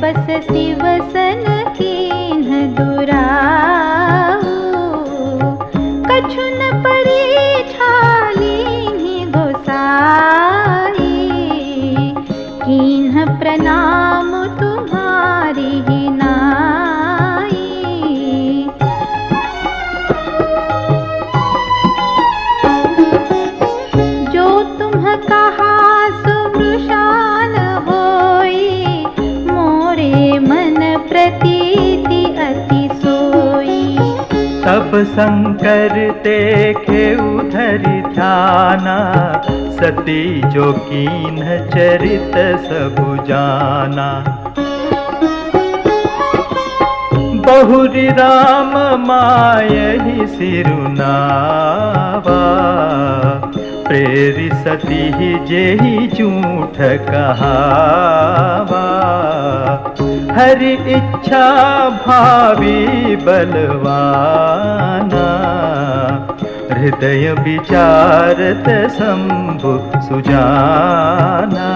बस शिवसन कीन्ह दुराऊ। कछु न परीक्षा लीन्हि गोसाई, कीन्ह प्रणाम तुम्हारी ही नाई। जो तुम कहा सुवृशान होई, मोरे मन प्रतीति अति सोई। तब शंकर देखे धरि ध्याना, सती जो कीन्ह चरित सबु जाना। बहुरि राम मायहि सिरुनावा, प्रेरि सती जेहि झूठ कहावा। हरि इच्छा भावी बलवाना, हृदय विचारत शंभु सुजाना।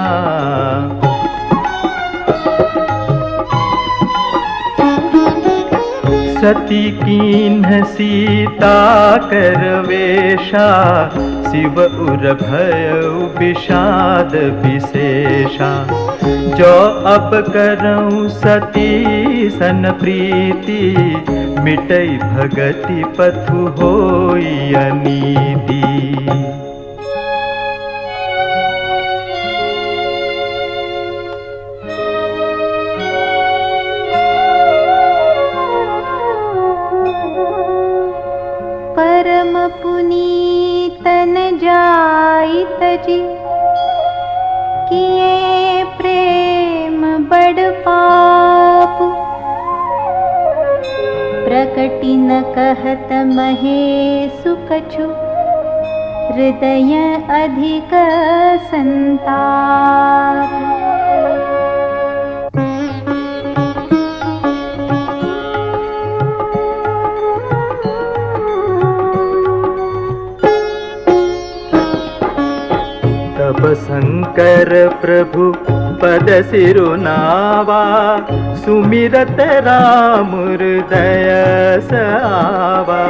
सती कीन्ह सीता कर वेशा, शिव उर भयउ विषाद विशेषा। जो अब करऊं सती सन प्रीति, मिटई भगति पथु होई अनीति। परम पुनीतन जाइत जी, किए प्रेम बड़ पाप। प्रकटि न कहत महेशु कछु, हृदय अधिक संताप। तब शंकर प्रभु पद सिरुनावा, सुमिरत राम हृदय सावा।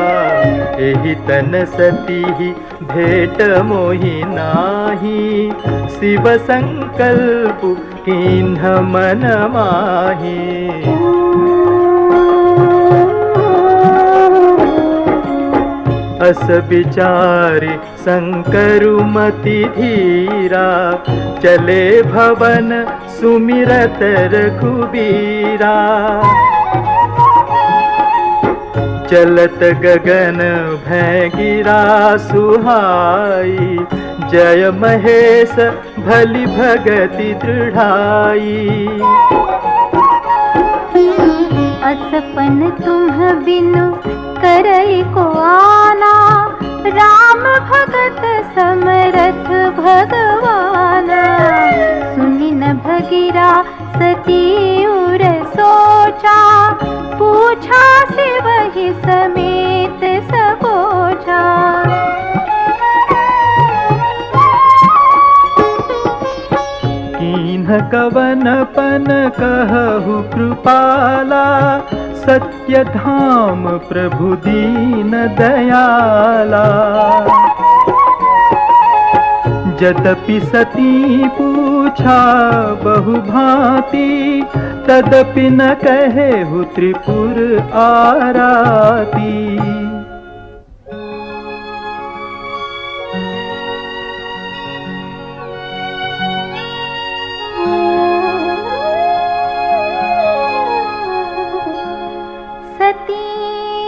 एहि तन सती भेट मोहि नाही, शिव संकल्प कीन्ह मन माही। अस विचारि शंकरु मति धीरा, चले भवन सुमिरत रघुबीरा। चलत गगन भय गिरा सुहाई, जय महेश भली भगति दृढ़ाई। असपन तुम बिनु करई को आना, राम भगत समरथ भगवाना। सुनि न भगीरा सती उर सोचा, पूछा से वही समेत सबोचा। कीन्ह कवन पन कहु कृपाला, सत्य धाम प्रभु दीन दयाला। यद्यपि सती पूछा बहु भांति, तदपि न कहेहु त्रिपुर आराती।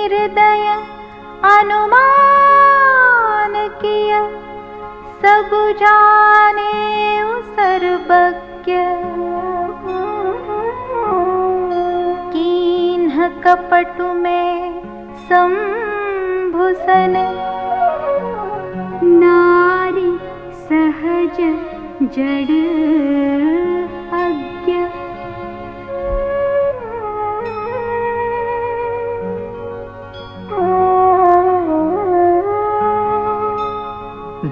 हृदय अनुमान किया, सब जाने सर्वज्ञ। कीन्ह कपटु में संभुसन, नारी सहज जड़ अज्ञ।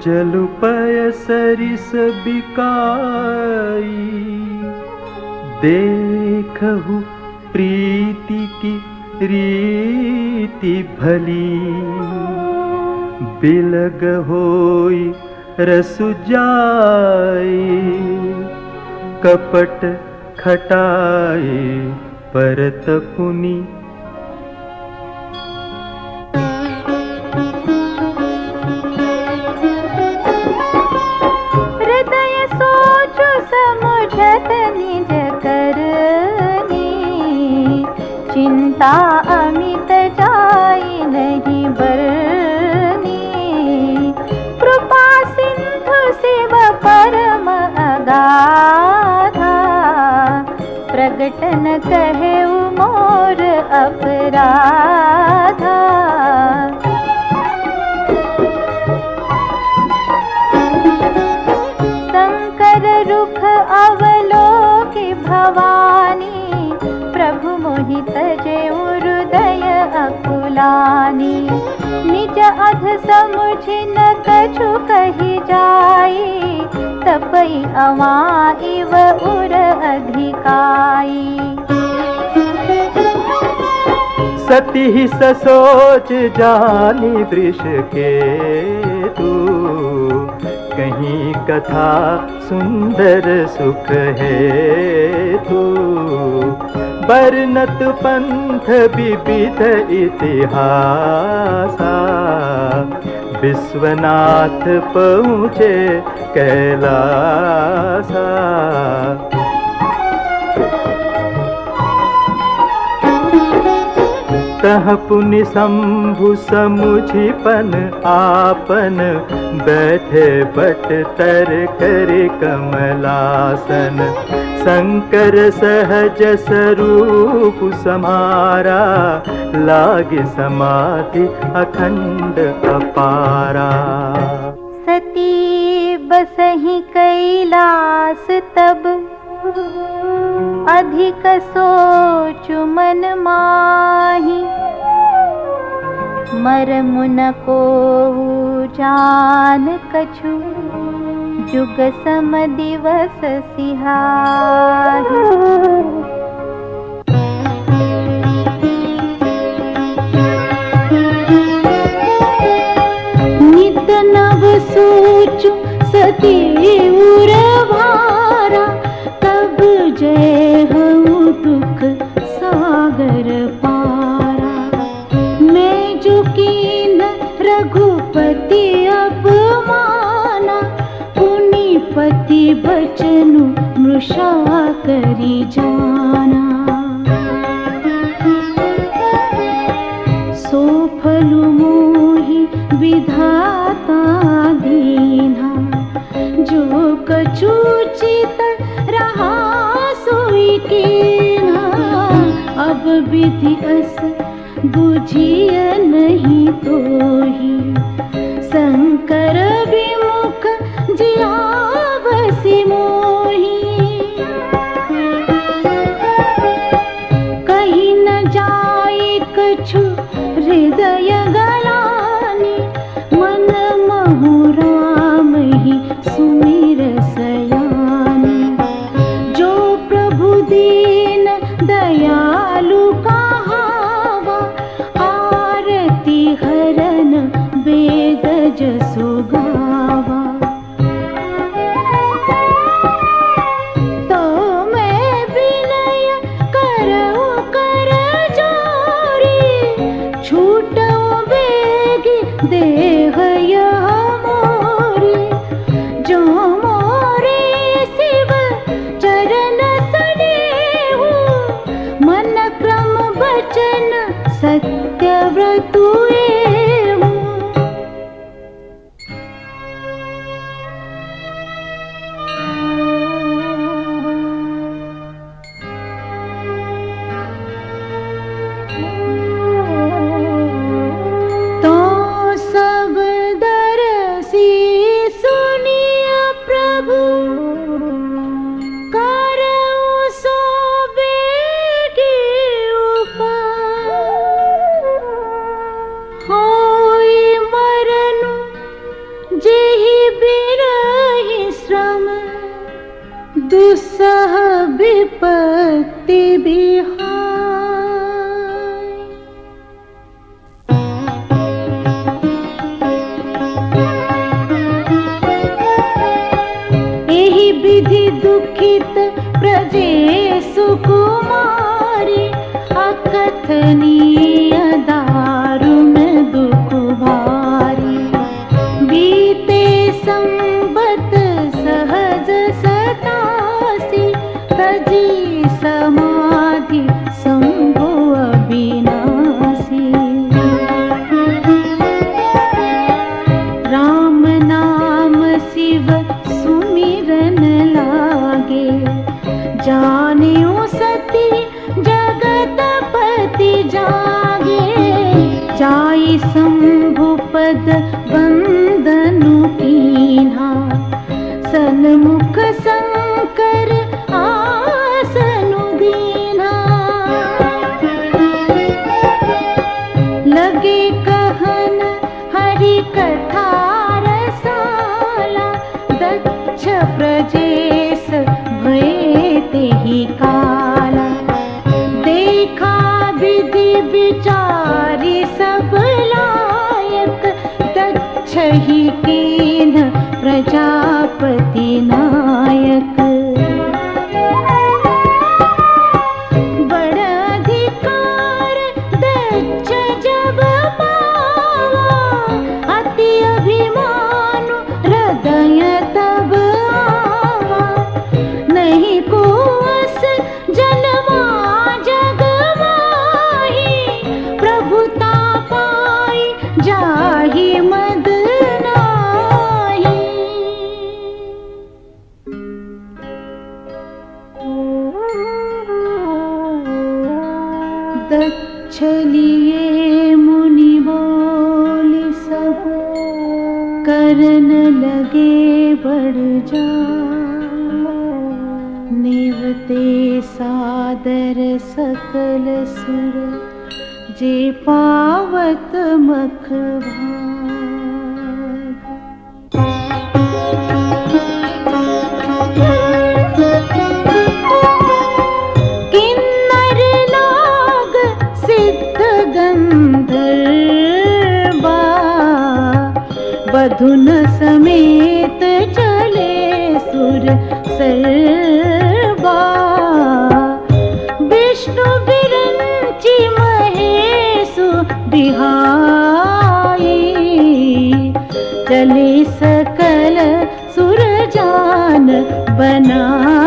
जलुपय सरिस बिकाई, देखहु प्रीति की रीति भली, बिलग होई रसु जाई, कपट खटाई परत पुनि। हृदय सोचु समुझत निज करनी, चिंता अमित जाई नहीं बरनी। कृपा सिंधु शिव परम अगाधा, प्रगट न कहे मोर अपराधा। शंकर रुख अवलोकि भवानी, प्रभु मोहि तजे हृदय अकुलानी। निज अध समुझि न कछु कहि जाई, तपई अवाइव उर अधिकाई। सती ही ससोच जानी वृष के तू, कहीं कथा सुंदर सुख है तू। बरनत पंथ विविध इतिहासा, विश्वनाथ पहुँचे कैलासा। तह पुनि शंभु समुझिपन आपन, बैठे बट तर कर कमलासन। शंकर सहज स्वरूप समारा, लागे समाधि अखंड अपारा। सती बसहि कैलास तब, अधिक सोचु मन माही। मरम न कोउ जान कछु, जुग सम दिवस सिहाहि। नित नव सोचु सती उर भारा, तब जय हूँ दुख सागर पारा। मैं जो कीन रघुपति अपमाना, पुनिपति बचनु मृषा करी जाना। सो फलु मोहि विधाता दीन्हा, जो कछु चित रहा सोई कीन्हा। अब विधि अस बुझिय नहीं तोहि, शंकर विमुख जियावसि मोहि। कहीं न जाई कछु हृदय गलानी, मन महु राम ही सुमिर सयानी। जो प्रभु दीन दयालु कहावा, आरती हरन वेद जसु गावा। दुस्सह विपत्ति बिहाय। एहि विधि दुखित प्रजेशु कुमारी, अकथनीय दारुण दुख भारी। बीते संबत सहज सतासी, तजी समाधि शंभु अविनाशी। राम नाम शिव सुमिरन लागे, जानियो सती जगतपति जागे। जाई शंभु पद वंदनु कीन्हा, सन्मुख शंकर आसनु दीन्हा। लगे कहन हरि कथा रसाला, दक्ष प्रजेश भये तेहि काला। देखा विधि विचारी सब लायक, दक्ष ही कीन्ह प्रजापति नायक। बड़ अधिकार दक्ष जब पावा, अति अभिमानु हृदय तब आवा। नहीं को अस जन्मा जग माही, प्रभुता पाई जाहि मद नाही। दक्ष लिए मुनि बोले सब, करन लगे बढ़ जा। निवते सादर सकल सुर, जे पावत मख भाग। किन्नर नाग सिद्ध गंधर्वा, बधुन समेत चले सुर सर्वा। विष्णु विरंचि महेशु बिहाई, चले सकल सुर जान बनाई।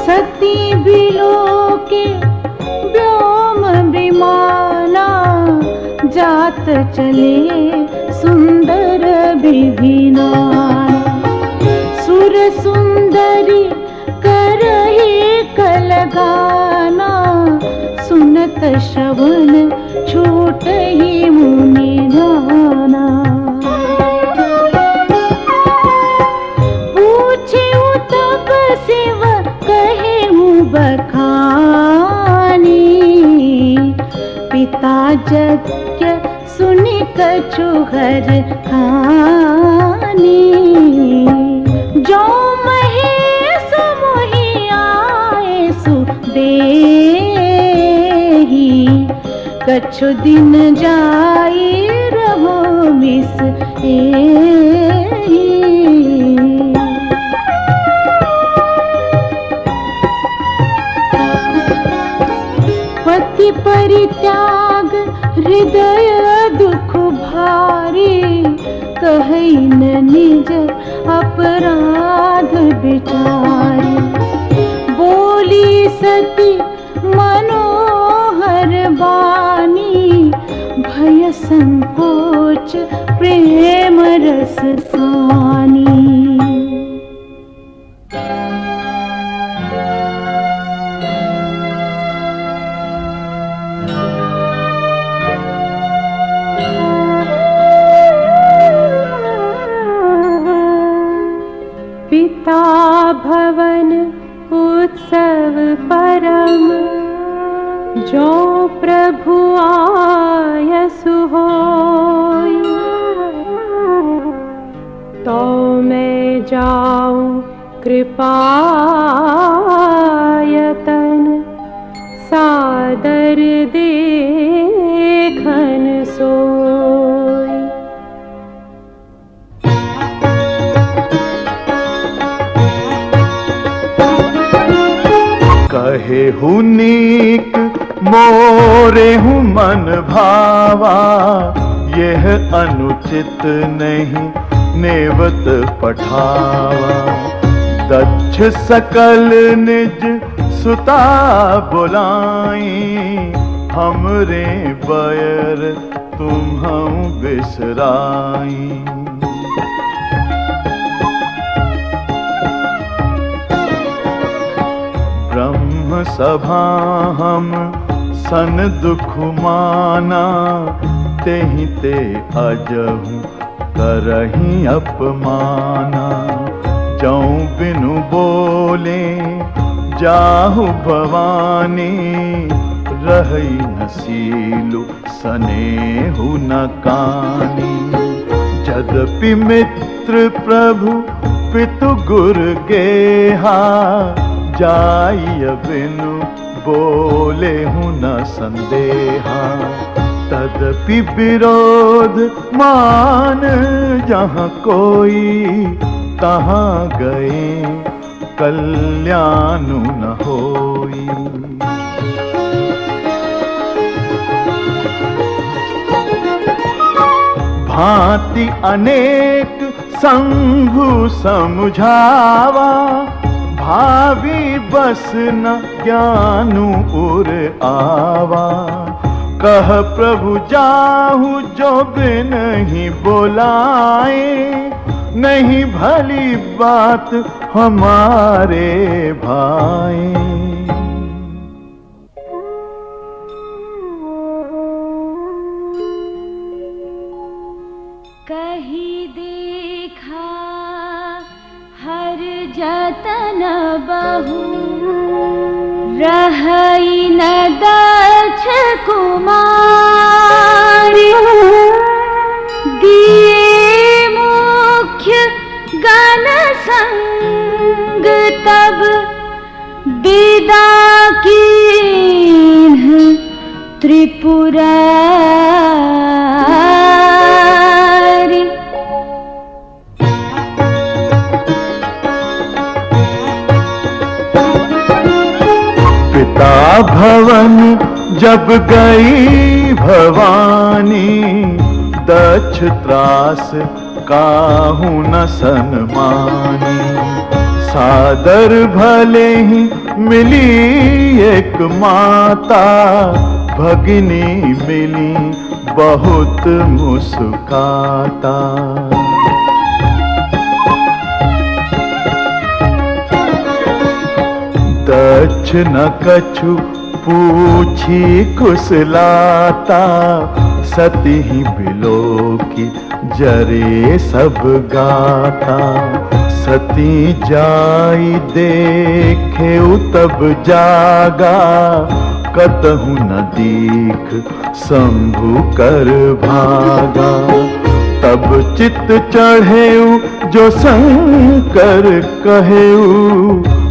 सती बिलोके व्योम विमाना, जात चले सुंदर विभिनाना। सुर सुंदरी करहि कलगाना, सुनत श्रवण छूटहि मुनि ध्याना। पूछेउ तब शिव कहेउ बखानी, पिता यज्ञ सुनि कछु हर खानी। जो महेश मोहि आए सुदेहि, कछु दिन जाई रहो मिस एहि। पति परित्याग हृदय दुख भारी, कहई न निज अपराध विचारी। बोली सती मनोहर बानी, भय संकोच प्रेम रस सानी। पिता भवन उत्सव परम, जो प्रभु आयसु जाऊं कृपायतन, सादर देखन सोई। कहे हूँ नीक मोरे हूँ मन भावा, यह अनुचित नहीं नेवत पठावा। दक्ष सकल निज सुता बुलाई, हमरे बैर तुम्हं बिसराई। ब्रह्म सभा हम सन दुख माना, तेहि ते अजहु करहि अपमाना। जौं बिनु बोले जाहु भवानी, रही न सीलु सनेहु न कानी। यद्यपि मित्र प्रभु पितु गुर गेहा, जाय बिनु बोले हूँ न संदेहा। तदपि विरोध मान जहाँ कोई, तहाँ गए कल्याणु न होई। भांति अनेक संभु समझावा, भावी बस न ज्ञानु उर आवा। कह प्रभु जाहु जो बिनहि बोलाए, नहीं भली बात हमारे भाई। कही देखा हर जतन बहु, रहई न दक्ष कुमारी। दिए मुख्य गण संग तब, विदा कीन्ह त्रिपुरारी। पिता भवन जब गई भवानी, दक्ष त्रास काहू न सन्मानी। सादर भले ही मिली एक माता, भगिनी मिली बहुत मुस्काता। दक्ष न कछु पूछी कुशलाता, सती ही बिलो की जरे सब गाता। सती जाई देखे तब जागा, कतहु न दीख शंभु कर भागा। तब चित्त चढ़ेऊ जो शंकर कहेऊ,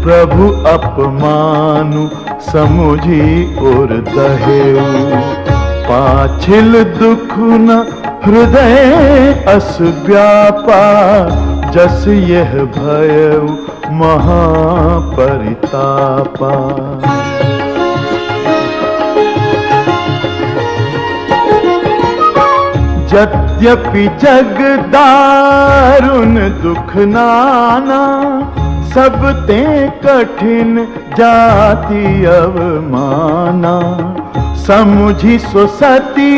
प्रभु अपमानु समुझी और दहेऊ। पाछिल दुख न हृदय अस व्यापा, जस यह भयऊ महापरितापा। यद्यपि जग दारुण दुख नाना, सब ते कठिन जाति अवमाना। समुझी सो सती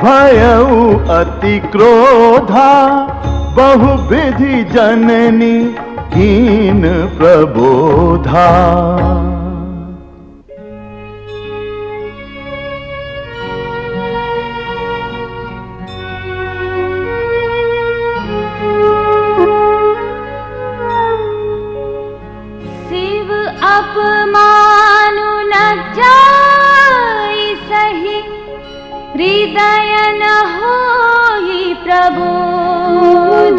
भयऊ अति क्रोधा, बहु विधि जननी कीन प्रबोधा। अपमानु न जाई सही, हृदय न होई प्रबोध।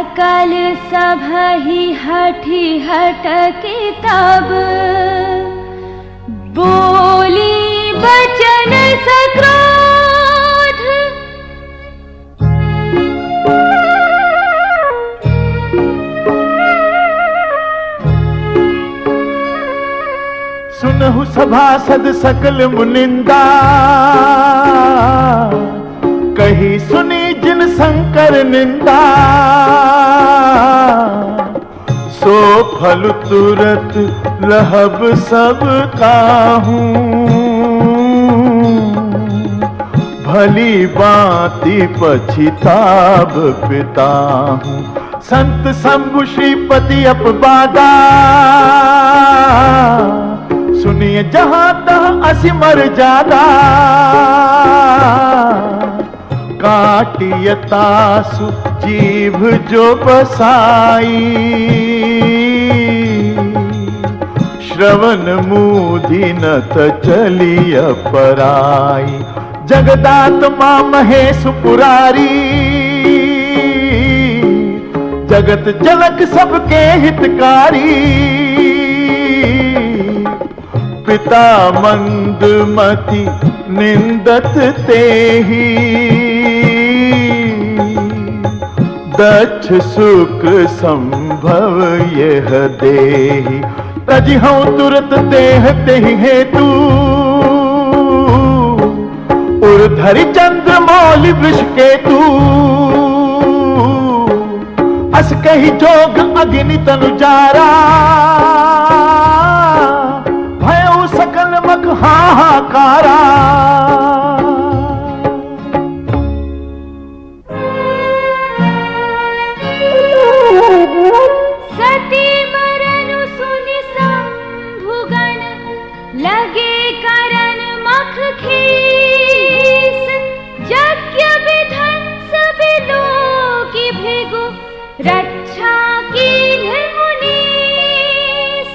सकल सभहि हठि हटके तब बोली बचन सक्रोध। सुनहु सभासद सकल मुनिंदा, कही सुनी जिन शंकर निंदा। सो फल तुरत लहब सब काहूं, भली बाती पछिताब पिता हूँ। संत शंभु श्रीपति अपबादा, सुनिए जहां तहां असिमर जादा। काटियतासु जीभ जो बसाई, श्रवण मूधिनत चलिय पराई। जगदात्मा महेश पुरारी, जगत जनक सबके हितकारी। पिता मंदमति निंदत तेहि, दक्ष शुक्र संभव यह देहि। तजिहं तुरत देह तेहि हेतु, उर्धरि चंद्र मौलि वृषकेतु। अस कहि जोग अग्नि तनु जारा, भयउ सकल मख हाहाकारा। सती मरनु सुनि शंभुगण, लगे करन मख खीस। यज्ञ विधन सब लोकी भृगु, रक्षा कीन्ह मुनीस।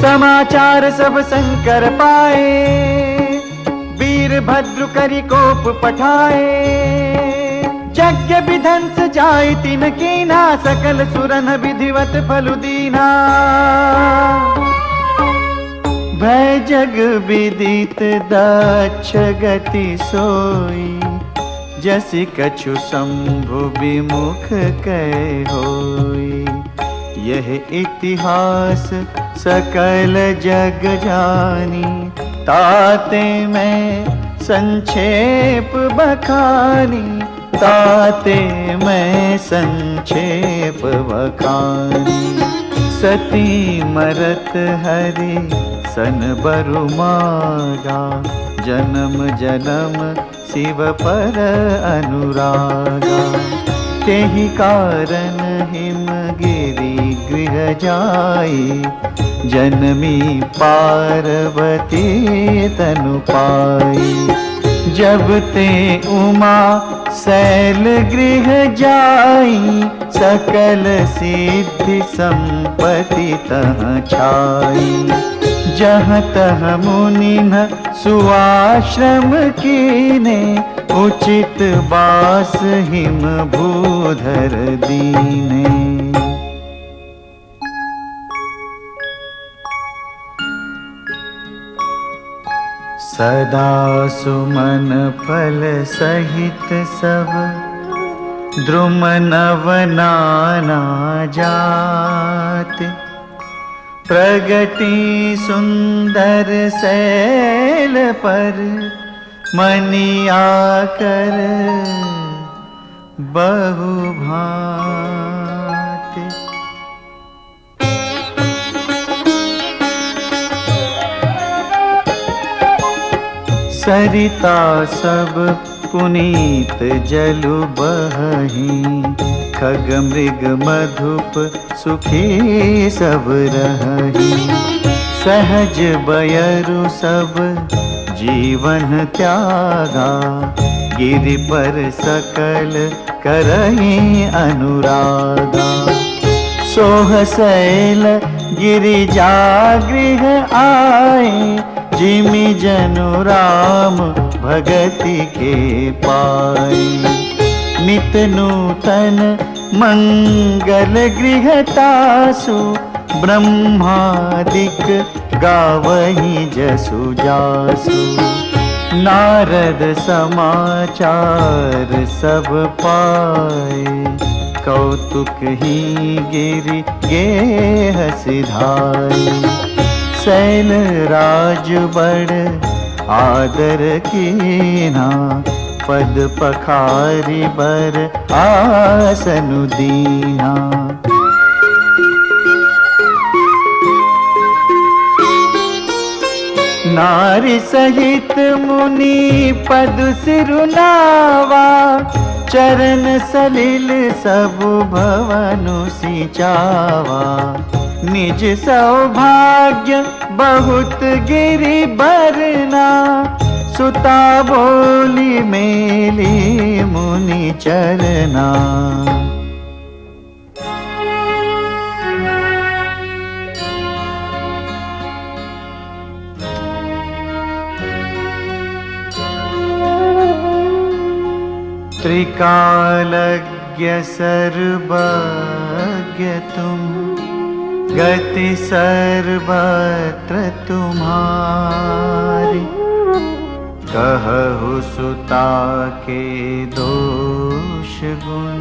समाचार सब शंकर पाए, वीरभद्र करि कोप पठाए। यज्ञ विधंस जाय तिन कीना, सकल सुरन विधिवत फलु दीना। भय जग विदित दक्ष गति सोई, जसि कछु शंभु विमुख कह होई। यह इतिहास सकल जग जानी, ताते मैं संक्षेप बखानी। ताते मैं संक्षेप बखानी। सती मरत हरि सन बरु मागा, जन्म जन्म शिव पर अनुरागा। तेहि कारण हिमगिरि गृह जाई, जनमी पार्वती तनु पाई। जब ते उमा शैल गृह जाई, सकल सिद्धि संपत्ति तह छाई। जहाँ तह मुनि न सुआश्रम कीने, उचित बास हिम भूधर दीने। सदा सुमन फल सहित सब, द्रुम नव नाना जात। प्रगति सुंदर शैल पर, मनि आकर बहु भांति। सरिता सब पुनीत जलु बहि, खग मृग मधुप सुखी सब रही। सहज बयरु सब जीवन त्यागा, गिरि पर सकल करहि अनुरागा। सोह शैल गिरिजा गृह आए, जिमि जनु राम भगति के पाए। नित नूतन मंगल गृह तासु, ब्रह्मादिक गावहि जसु जासु। नारद समाचार सब पाए, कौतुक ही गिरि गेह सिधाई। शैल राज बड़ आदर कीना, पद पखारी बर आसनु दीना। नारी सहित मुनि पद सिरुनावा, चरण सलिल सब भवनु सिंचावा। निज सौभाग्य बहुत गिरि बरना, सुता बोली मेली मुनि चरना। त्रिकालज्ञ सर्वज्ञ तुम, गति सर्वत्र तुम्हारी। कहु सुता के दोष गुण,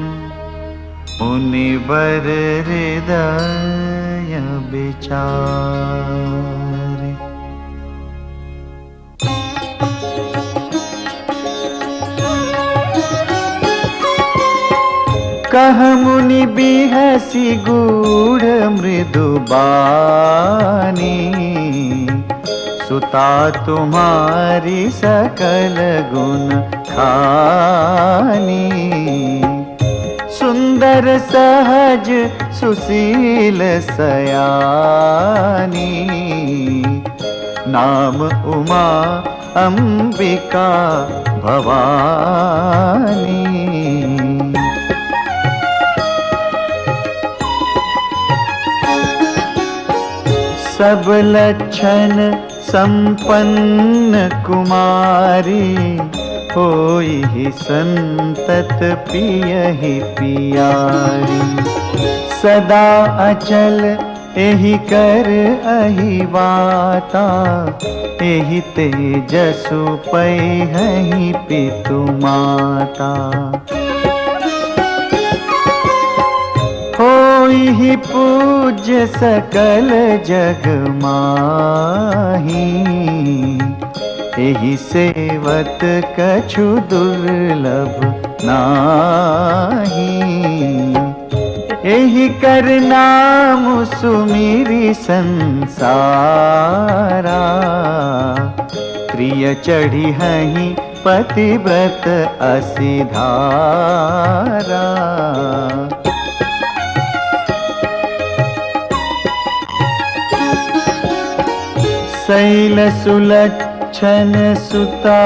मुनिवर हृदय विचारे। कह मुनि बिहसी गूढ़ मृदु बानी, सुता तुम्हारी सकल गुण खानी। सुंदर सहज सुशील सयानी, नाम उमा अंबिका भवानी। सब लक्षण संपन्न कुमारी, होई ही संतत पियहि पियारी। सदा अचल एहि कर अहि वाता, एहि तेजसु पैहि पितु माता। होई पूज्य सकल जग माही, एहि सेवत कछु दुर्लभ नाही। एहि कर नाम सुमिरि संसारा, प्रिय चढ़ी हहि पतिव्रत असिधारा। शैल सुलक्षण सुता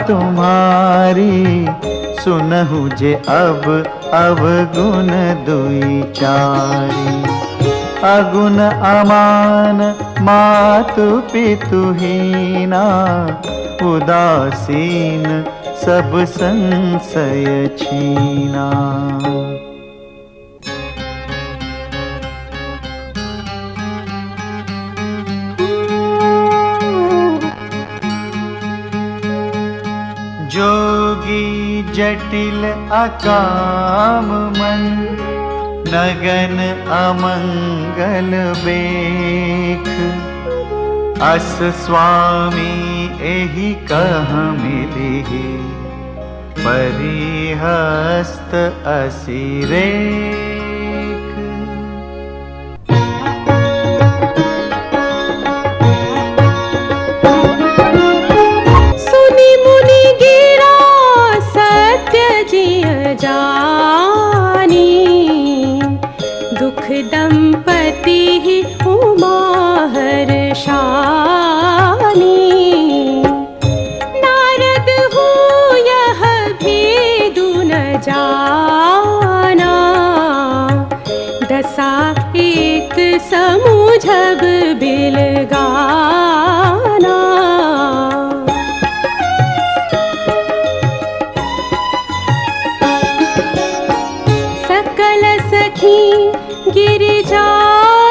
तुम्हारी, सुनहु जे अब अवगुण दुई चारी। अगुण अमान मातु पितु हीना, उदासीन सब संशय छीना। जोगी जटिल अकाम मन, नगन अमंगल बेख। अस स्वामी एहि कह मिलिहि, परिहस्त असिरेख। जानी दुख दंपति उमा हर्षानी। नारद हूँ यह भेदु न जाना, समूझब बिल गाना। सकल सखी गिरिजा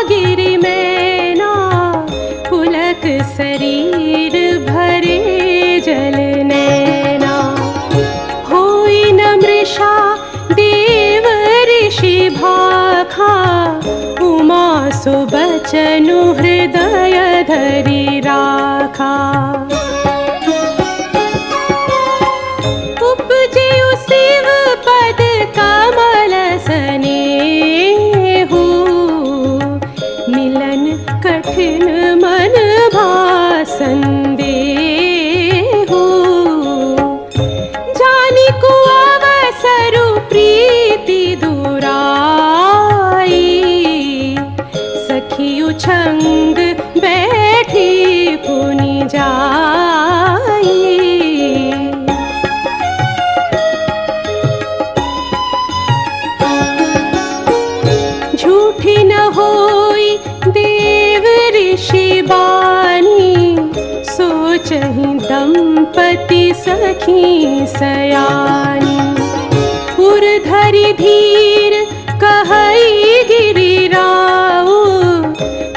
गिरि मैना, पुलक शरीर भरे जल नैना। होई न मृषा देव ऋषि भाखा, उमा सुबचनु हृदय धरि राखा। उपजिउ शिव पद कमल सनेहु, मिलन कठिन मन भासन देहु। जानि को अवसरु प्रीति दुराई, सखियु छंग बैठी पुनि जाई। झूठी न होई देव ऋषि बानी, सोचहि दंपति सखी सयानी। उर्धरि धीर कहई गिरिराऊ,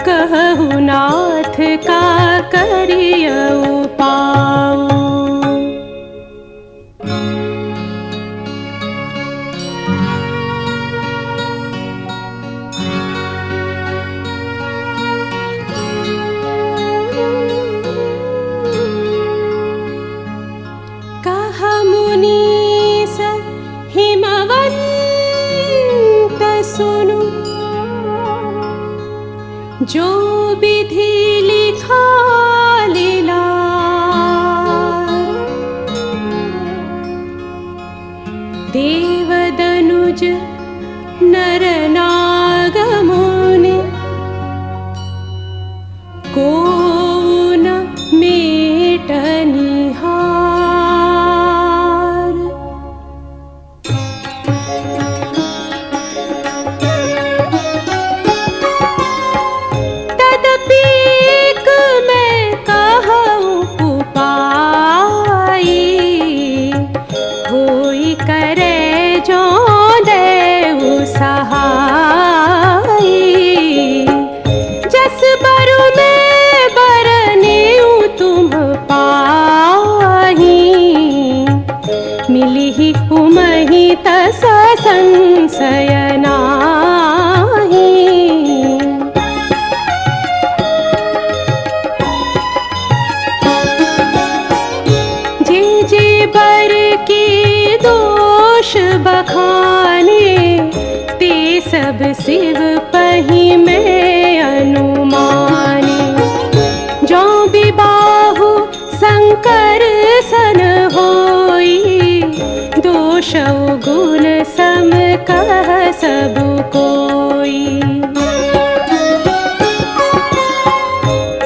कहु नाथ का करियउ पाऊ। कह मुनीस हिमवंत सुनु, जो विधि लिखा लीला। देव दनुज नर नाग मुनि, को न मेटनिहार। तदपि एक मैं कहूँ उपाई, होई करे जो देउ सहाई। जस बरु में बरनेउ तुम पाही, मिलिहि उमहि तस संशय नाहि। जे जे बर के दोष बखाने, ते सब शिव पहि में अनुमाने। जो विबाहु शंकर सन होई, दोष गुण सम कह सब कोई।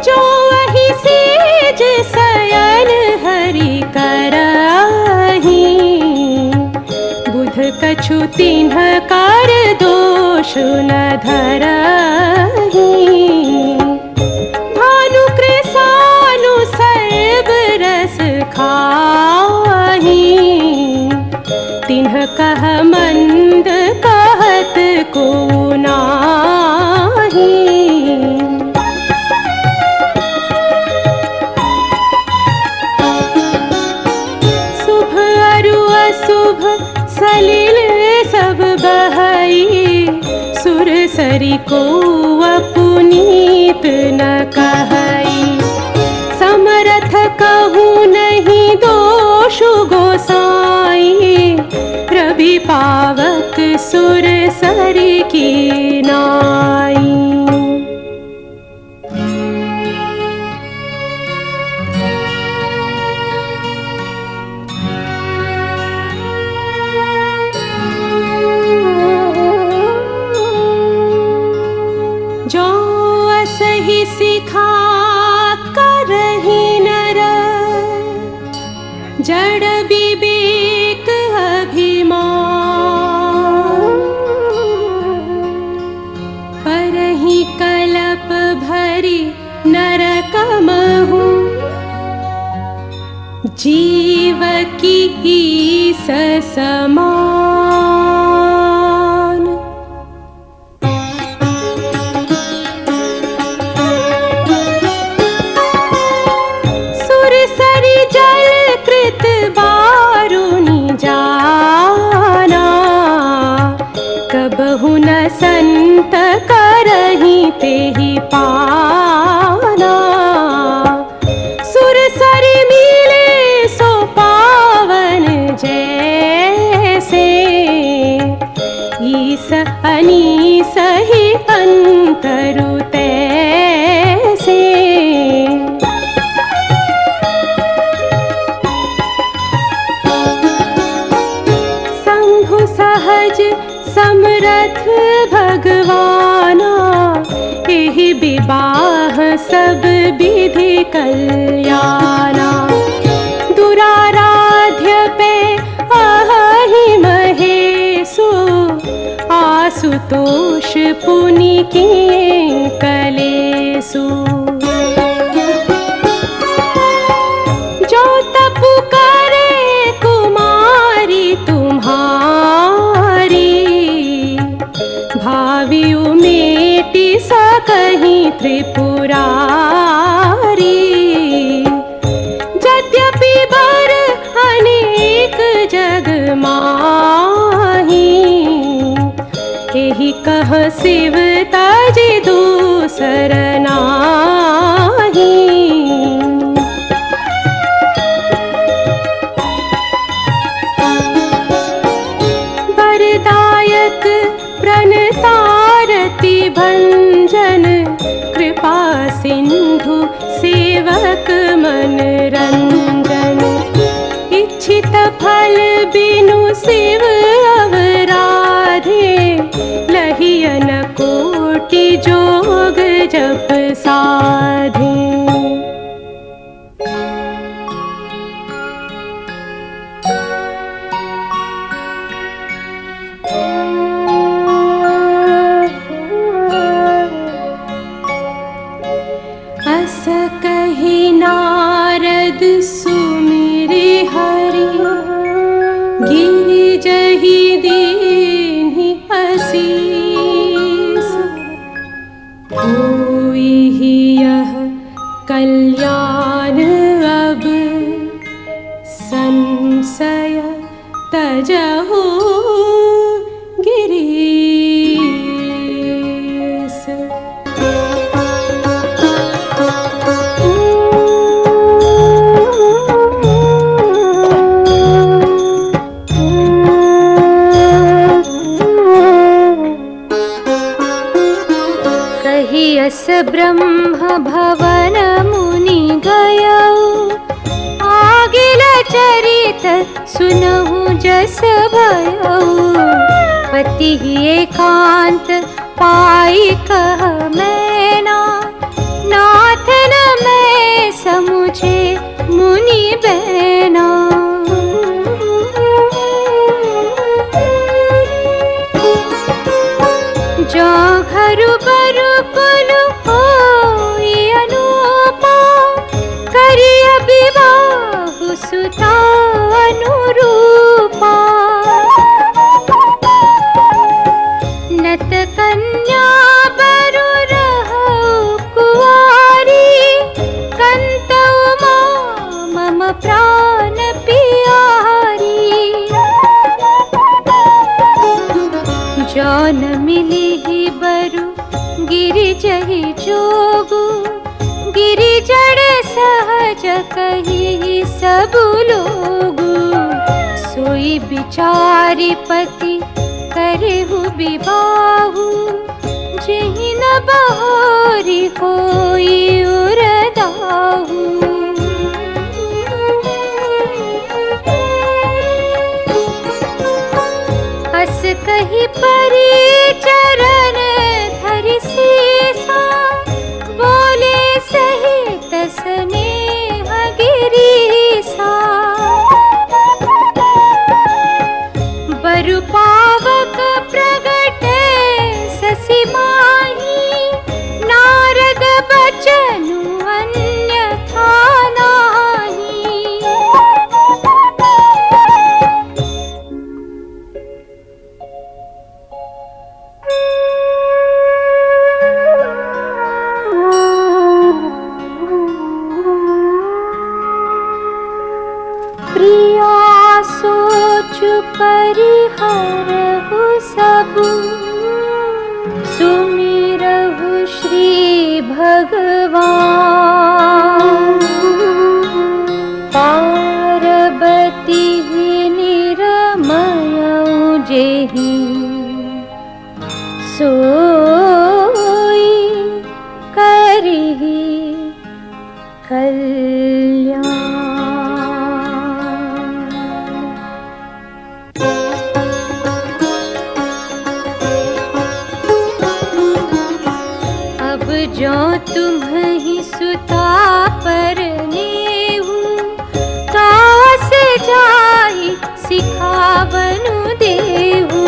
जो वही सेज शयन हरि करही, बुध कछु तिन्ह कर दोष न धरही। भानु कृसानु सर्ब रस खाही, तिन्ह कह मंद कहत को नाही। शुभ अरु अशुभ सलिल सब बहई, सुर सरी को अपुनीत न कहई। समरथ कहूँ नहीं दोषु गोसाई, रवि पावक सुर सरी की नाई। जो असहि सिखा करहि नर, जड़ विवेक अभिमान। जीव की ईस समान। सुरसरी जल कृत बारुनी जाना, कबहु न संत करहि तेहि पाना। सुरसरी मिले सो पावन जैसे, ईस अनीस ही अंतरु तैसे। शंभु सहज समरथ भगवाना, एहि विवाह सब विधि कल्याणा। दुराराध्य पे अहि महेशु, आशुतोष पुनि किए कलेसु। जो तपु करे कुमारी तुम्हारी, भावी उमेटी सकहि त्रिपुरारी। यद्यपि बर अनेक जग माही, एहि कह शिव तजि दूसर नाही। वरदायक प्रणतारति भंजन, कृपा सिंधु सेवक मन रंजन। इच्छित फल बिनु शिव अवराधे, लहियन कोटि जोग जप साधे। अस कहि नारद सुमिरि हरि, गिरिजहि दीन्हि असीस। होइहि यह कल्याण अब, संशय तजहु गिरीश। यस ब्रह्म भवन मुनि गयऊ, आगिल चरित सुनहु जस भयऊ। पति एकांत पाई कह मैना, नाथ न मैं समुझे मुनि बैना। जो घरु बरु कुल होई अनुपा, करिय विवाह सुता अनुरूपा। नत कन्या बरु रहु कुआरी, कंतौ मम प्राण पियारी। जौन मिली बरु गिरिजहि जोगु, गिरि जड़ सहज कही सबु लोगु। सोई बिचारी पति करहु विवाहु, जेहि न बहोरी होई उरदाहु। हस कही परी चरण धरि सीसा, बोले सहित स्नेह गिरीसा। बरु पावक प्रगटे ससि माही, नारद बचनु अन्यथा नाही। सोई करिहि कल्याण। अब जो तुम्हि सुता पर नेहु, कास जाई सिखावनु देहु।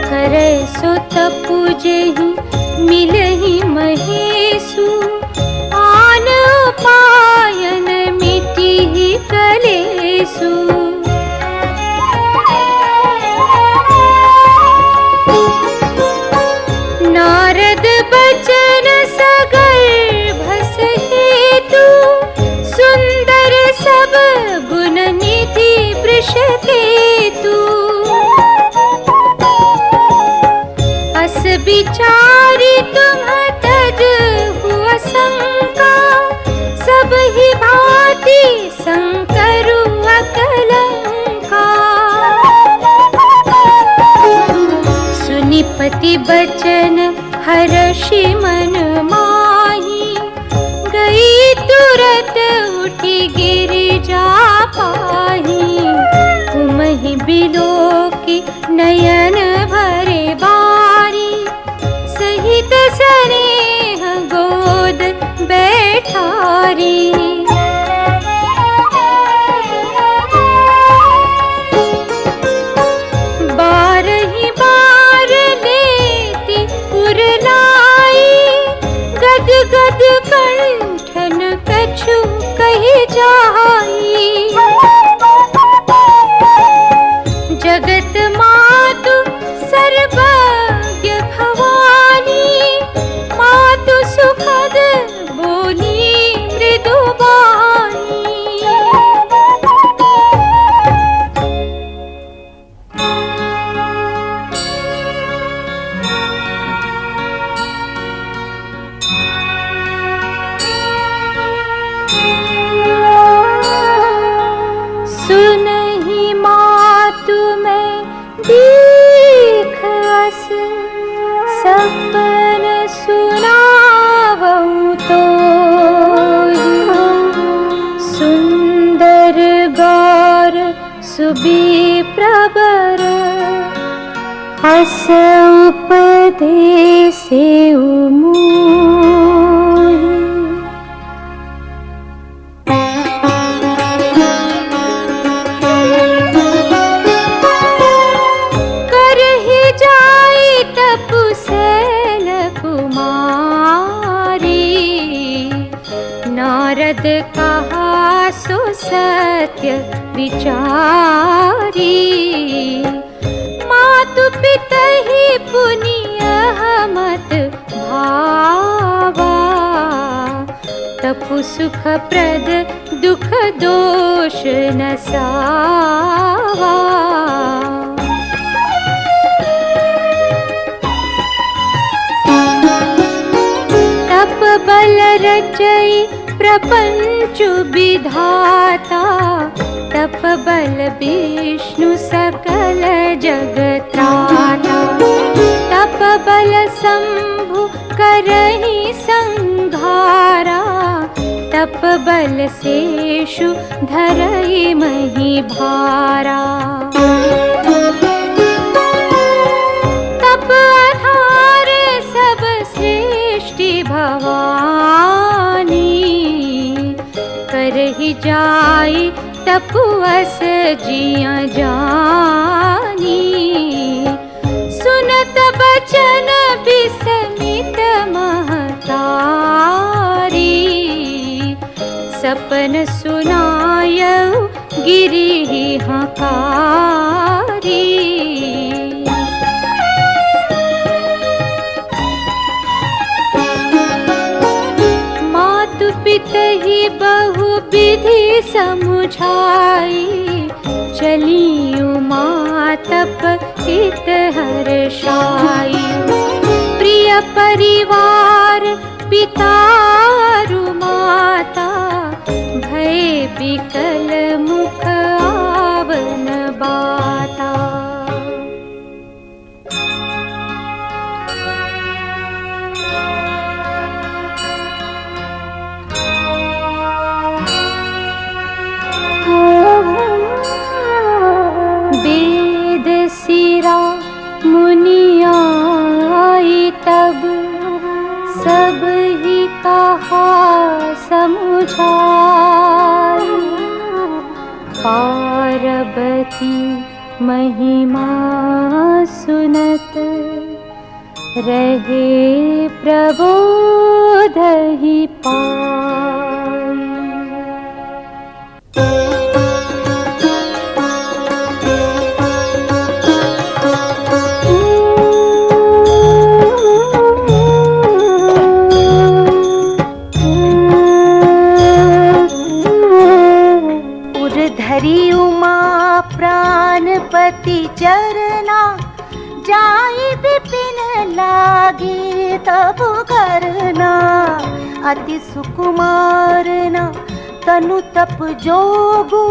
करे सो तपु जेहि मिलहि महेशु, आन उपायन मिटिहि कलेसु। नारद बचन सगर्भस हेतु, सुंदर सब गुण निधि वृष केतु। अस विचारी तुम तज हुआ शंका, सब ही भांति संकरु अकलंका। सुनि पति बचन हर्षि मन माही, गई तुरत उठी गिरिजा पाही। तुमहि बिलोकी नयन भरे बारी, सहित स्नेह गोद बैठारी। बारहि बार लेती उरलाई, गद गद कंठन कछु कहि जाई। जगत मातु सर्वज्ञ भवानी, मातु सुखद बोली मृदु बानी। सुनहि मातु मैं दीख अस, सपन सुनावऊं तोहि। सुंदर गौर सुविप्रवर, हस उपदेसेउ मोहि। करहि जाई तपु सैल कुमारी, नारद कहा सो सत्य विचारी। मातु पितहि पुनीय मत भावा, तपु सुख प्रद दुख दोष नसावा। तप बल रचई प्रपंच विधाता, तप बल विष्णु सकल जगत्राता। तप बल शंभु करहि संघारा, तप बल शेषु धरई मही भारा। तप आधार सब सृष्टि भवानी, करहि जाई तपुअस जिया जानी। सुनत बचन विस्मित महतारी, सपन सुनायऊ गिरिहि हकारी। मातु पितहि बहु विधि समुझाई, चलियु मातप हित हर्षाई। प्रिय परिवार पितारु माता, भय बिकल मुख आवन बाता। उछाल। पार्वती महिमा सुनत रहे प्रबोध ही पाई। उर्धरी उमा प्राणपति चरना, जाई विपिन लागी तब करना। अति सुकुमारना तनु तप जोगु,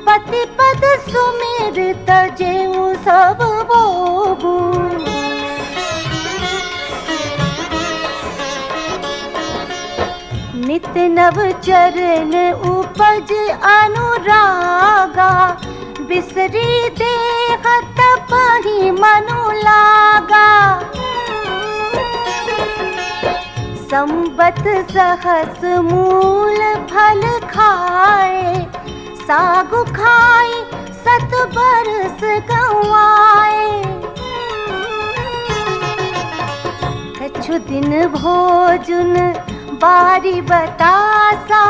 पति पद सुमिर तजेऊ सब भोगु। नित नव चरण उपज अनुरागा, बिसरी देह तपहि मनु लागा। संबत सहस मूल फल खाए, सागु खाई सत बरस गंवाए। कछु दिन भोजन बारी बतासा,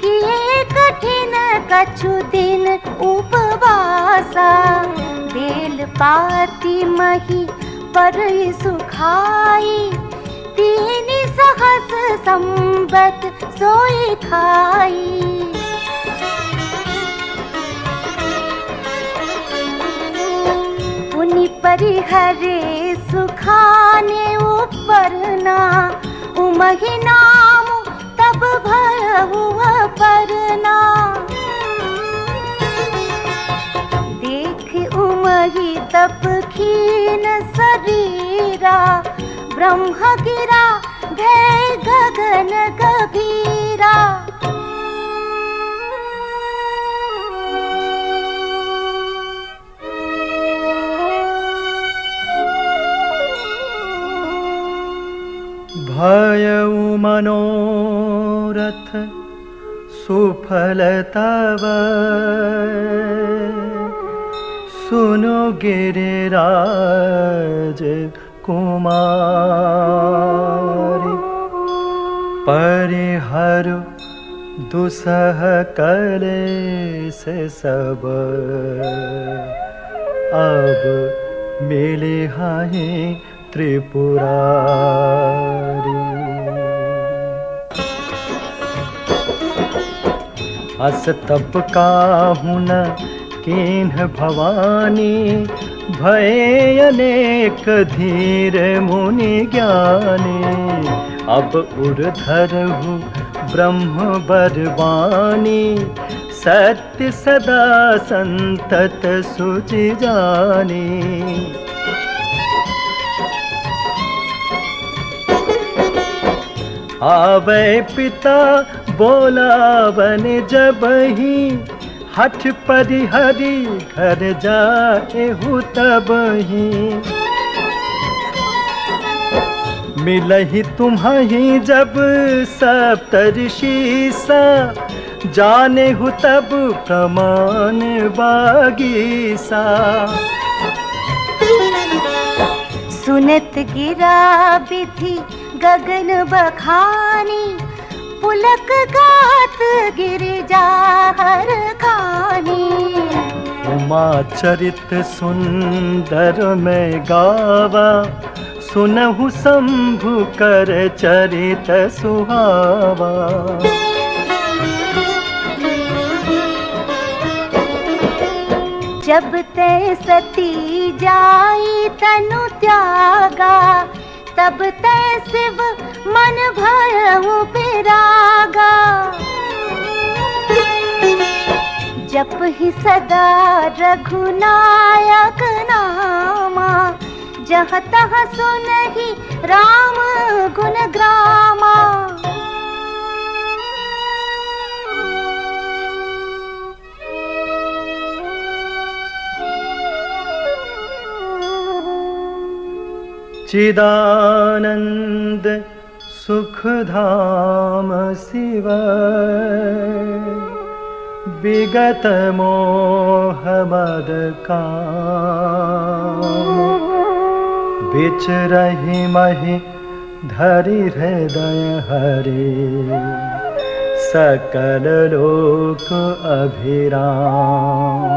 किए कठिन कछु दिन उपवासा। बेल पाती मही पर सुखाई, तीन सहस संबत सोई खाई। पुनि परिहरे सुखाने उपरना, उमहि नाम तब भयउ अपरना। देख उमहि तप खीन शरीरा, ब्रह्म गिरा भय गगन गभीरा। भयउ मनोरथ सुफल तव, सुनो गिरिराज कुमारी। परिहरु दुसह कलेस सब, अब मिले हैं त्रिपुरारी। अस तप काहू न कीन्ह भवानी, भय अनेक धीर मुनि ज्ञानी। अब उर्धरहु ब्रह्म बरवानी, सत्य सदा संतत सुचि जानी। आवे पिता बोलावन जबहि, हठ परिहरि घर जाएहु तबहि। मिलहि तुम्हि जब सप्तऋषिसा, जानेहु तब प्रमाण बागीसा। सुनत गिरा विधि गगन बखानी, पुलक गात गिरिजा हर खानी। उमा चरित सुंदर में गावा, सुनहु शंभु कर चरित सुहावा। जब ते सती जाई तनु त्यागा, तब ते शिव मन भयउ विरागा। जप ही सदा रघुनायक नामा, जहाँ तहाँ सुनहि राम गुण ग्रामा। चिदानंद सुख धाम शिव विगत मोह मद काम बिचरहि महि धरि हृदय हरे सकल लोक अभिराम।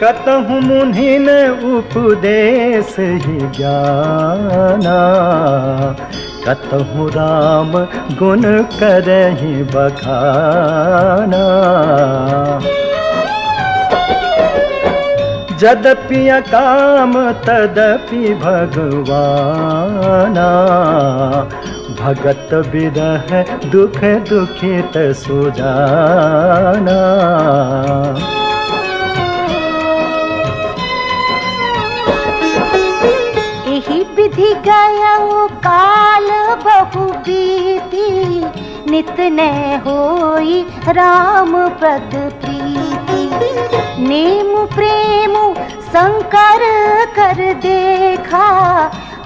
कतहु मुनिन उपदेश ही ज्ञाना कतहु राम गुण करहि बखाना। यद्यपि अकाम तदपि भगवाना भगत विरह दुख दुखित सुजाना। विधि गयऊ काल बहु बीती नित न होई राम पद प्रीति। नेम प्रेम संकर कर देखा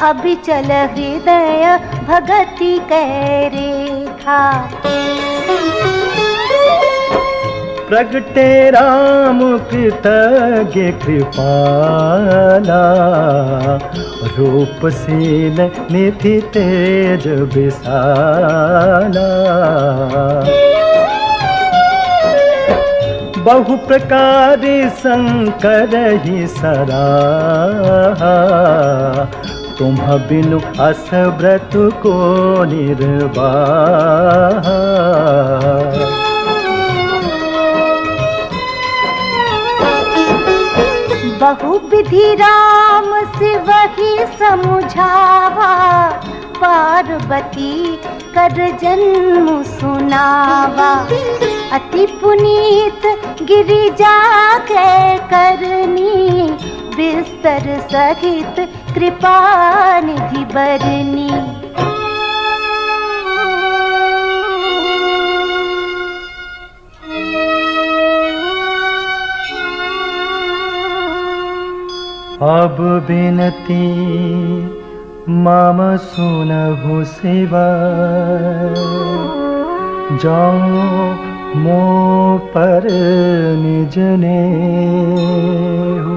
अभिचल हृदय भगति कै रेखा। प्रगटे राम कृतज्ञ कृपाला रूपशील निधि तेज विशाला। बहु प्रकार शंकर ही सराहा तुम बिनु अस व्रत को निर्वाहा। बहु विधि राम शिव ही समुझावा पार्वती कर जन्म सुनावा। अति पुनीत गिरिजा के करनी बिस्तर सहित कृपा निधि बरनी। अब बिनती मम सुनहु शिवा जाओ मो पर निज नेहु।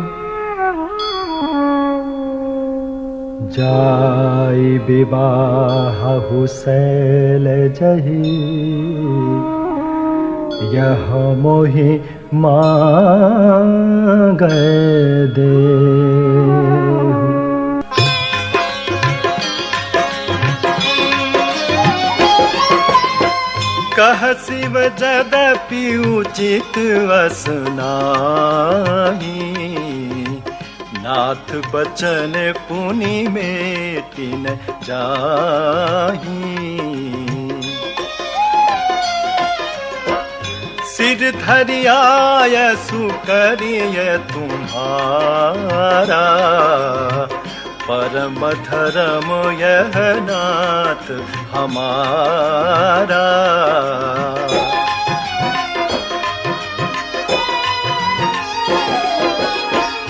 जाय विवाहु शैल जहि यह मोहि मांग दे। कह शिव यद्यपि उचित वस नाही नाथ बचन पुनि मेटि न जाहि। सिर धरि आयसु करिय तुम्हारा परम धर्म यह नाथ हमारा।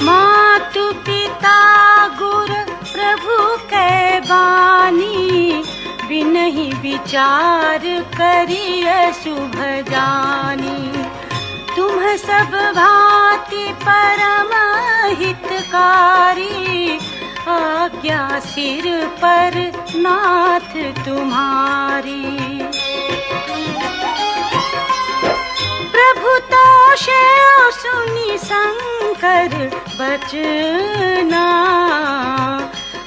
मातु पिता गुर प्रभु कै बानी बिनहि विचार करिय शुभ जानी। तुम सब भांति परम हितकारी आज्ञा सिर पर नाथ तुम्हारी। प्रभु तोषे सुनि शंकर बचना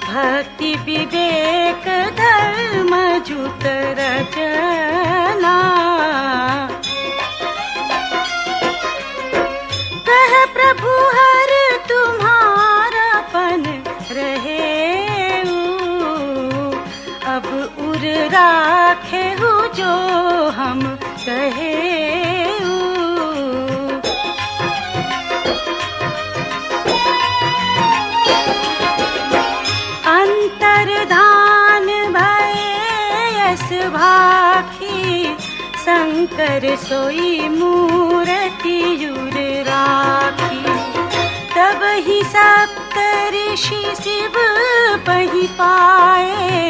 भक्ति विवेक धर्म जुत रचना। कह प्रभु हर तुम्हारापन रहे अब उर राखे हो जो हम कहे। अंतर्धान भय यस भाखी शंकर सोई मूर्ति युर राखी। तब ही सप्त ऋषि शिव पही पाए,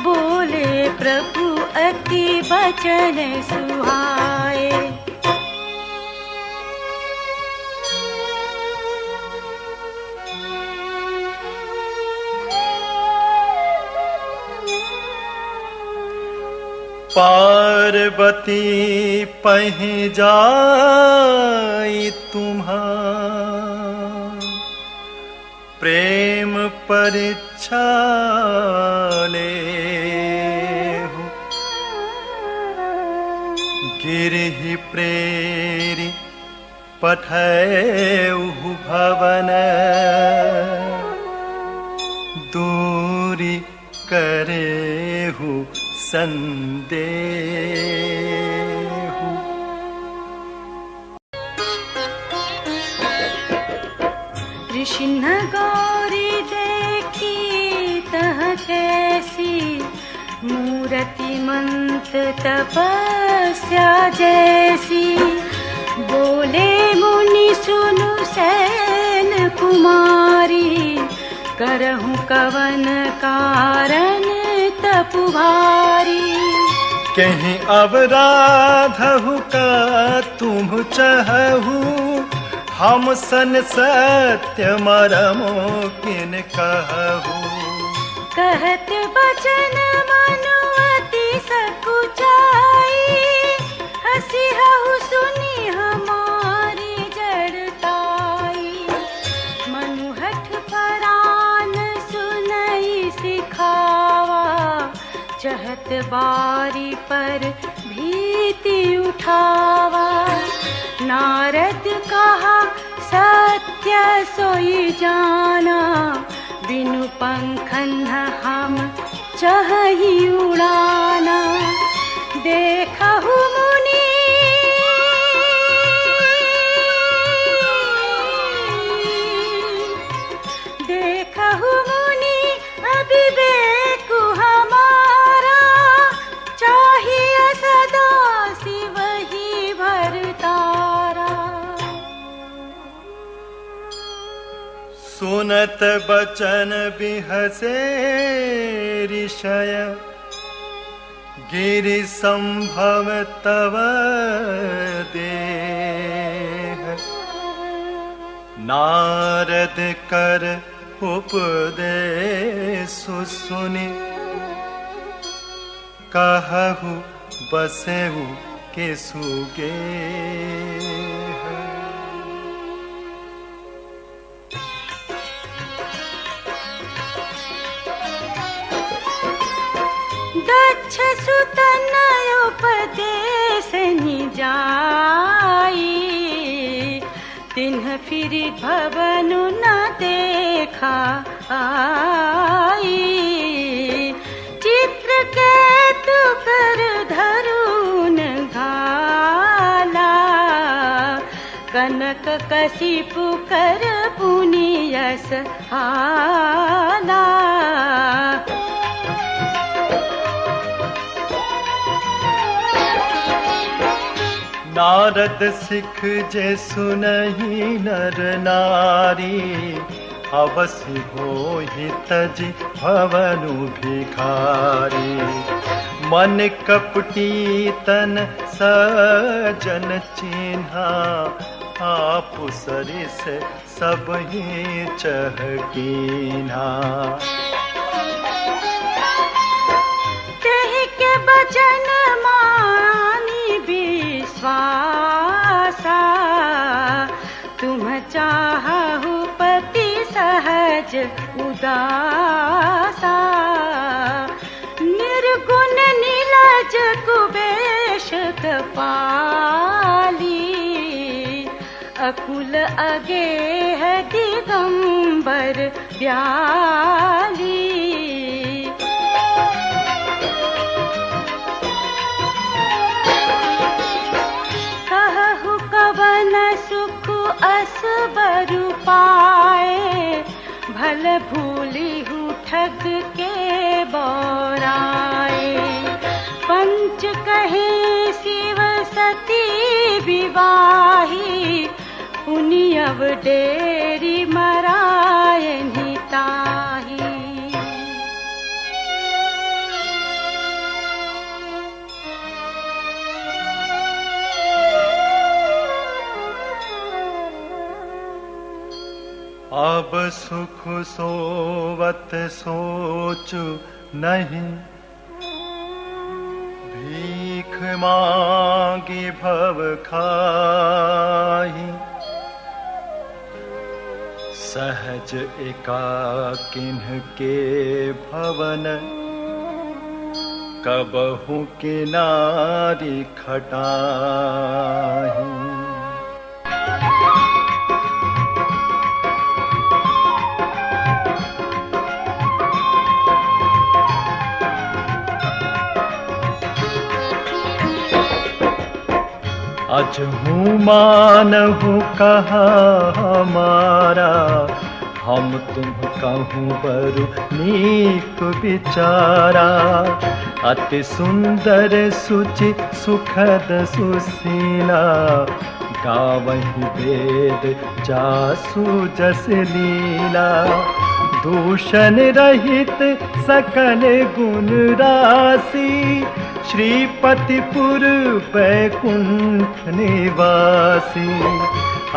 बोले प्रभु अति बचन सुहाए। पार्वती पहि जाई तुम्हार, प्रेम परीक्षा लेहु। गिरहि प्रेरि पठैहु भवन, दूरी करेहु संदेहु। ऋषि न गौरी देखी तह कैसी, मूरति मंत तपस्या जैसी। बोले मुनि सुनु सैन कुमारी, करहूं कवन कारण तपुभारी। कहीं अवराधहु का तुम चहु, हम सन सत्य मरमो किन कहु। कहत बचन मनु अति सकुचाई, हसी हहु सुनी हमारी जड़ताई। मनु हठ परान सुनई सिखावा, चहत बारी पर भीति उठावा। नारद कहा सत्य सोई जाना, बिनु पंखन हम चहि उड़ाना। देखहु मुनि देखहु मुनि अविवेक हमारा, चाहिए सदा शिव ही भरतारा। सुनत बचन बिहसे ऋषय, गिरि संभव तव देह। नारद कर उपदेश सुनि, कहहु बसेहु के सुगेह। दक्ष सुतन उपदेश निजाई, तिन्ह फिरि भवनु न देखा आई। चित्रकेतु कर धरुन घाला, कनक कशिपु कर पुनि यश हाला। नारद सिख जे सुनहि नर नारी, अवसि होहि तजि भवनु भिखारी। मन कपटी तन सजन चिन्हा, आप सरिस सबहि चहकीन्हा। कहि के बचन मानी विश्वासा, तुम चाहु पति सहज उदासा। निर्गुण नीलज कुबेश कपाली, अकुल अगेह दिगंबर व्याली। कहु कवन सुख असबरु पाए, भल भूलिहु ठग के बौराए। पंच कहे शिव सती विवाही, पुनि अव डेरी मरायनि ताही। अब सुख सोवत सोच नहीं, भीख मांगी भव खाही। सहज एकाकिन्ह के भवन, कबहु किनारी खटाही। अजहू मानहु कहा हमारा, हम तुम कहूँ बरु नीक विचारा। अति सुंदर सुचि सुखद सुशीला, गावहि वेद जासु जस लीला। दूषण रहित सकल गुण राशि, श्रीपतिपुर बैकुंठ निवासी।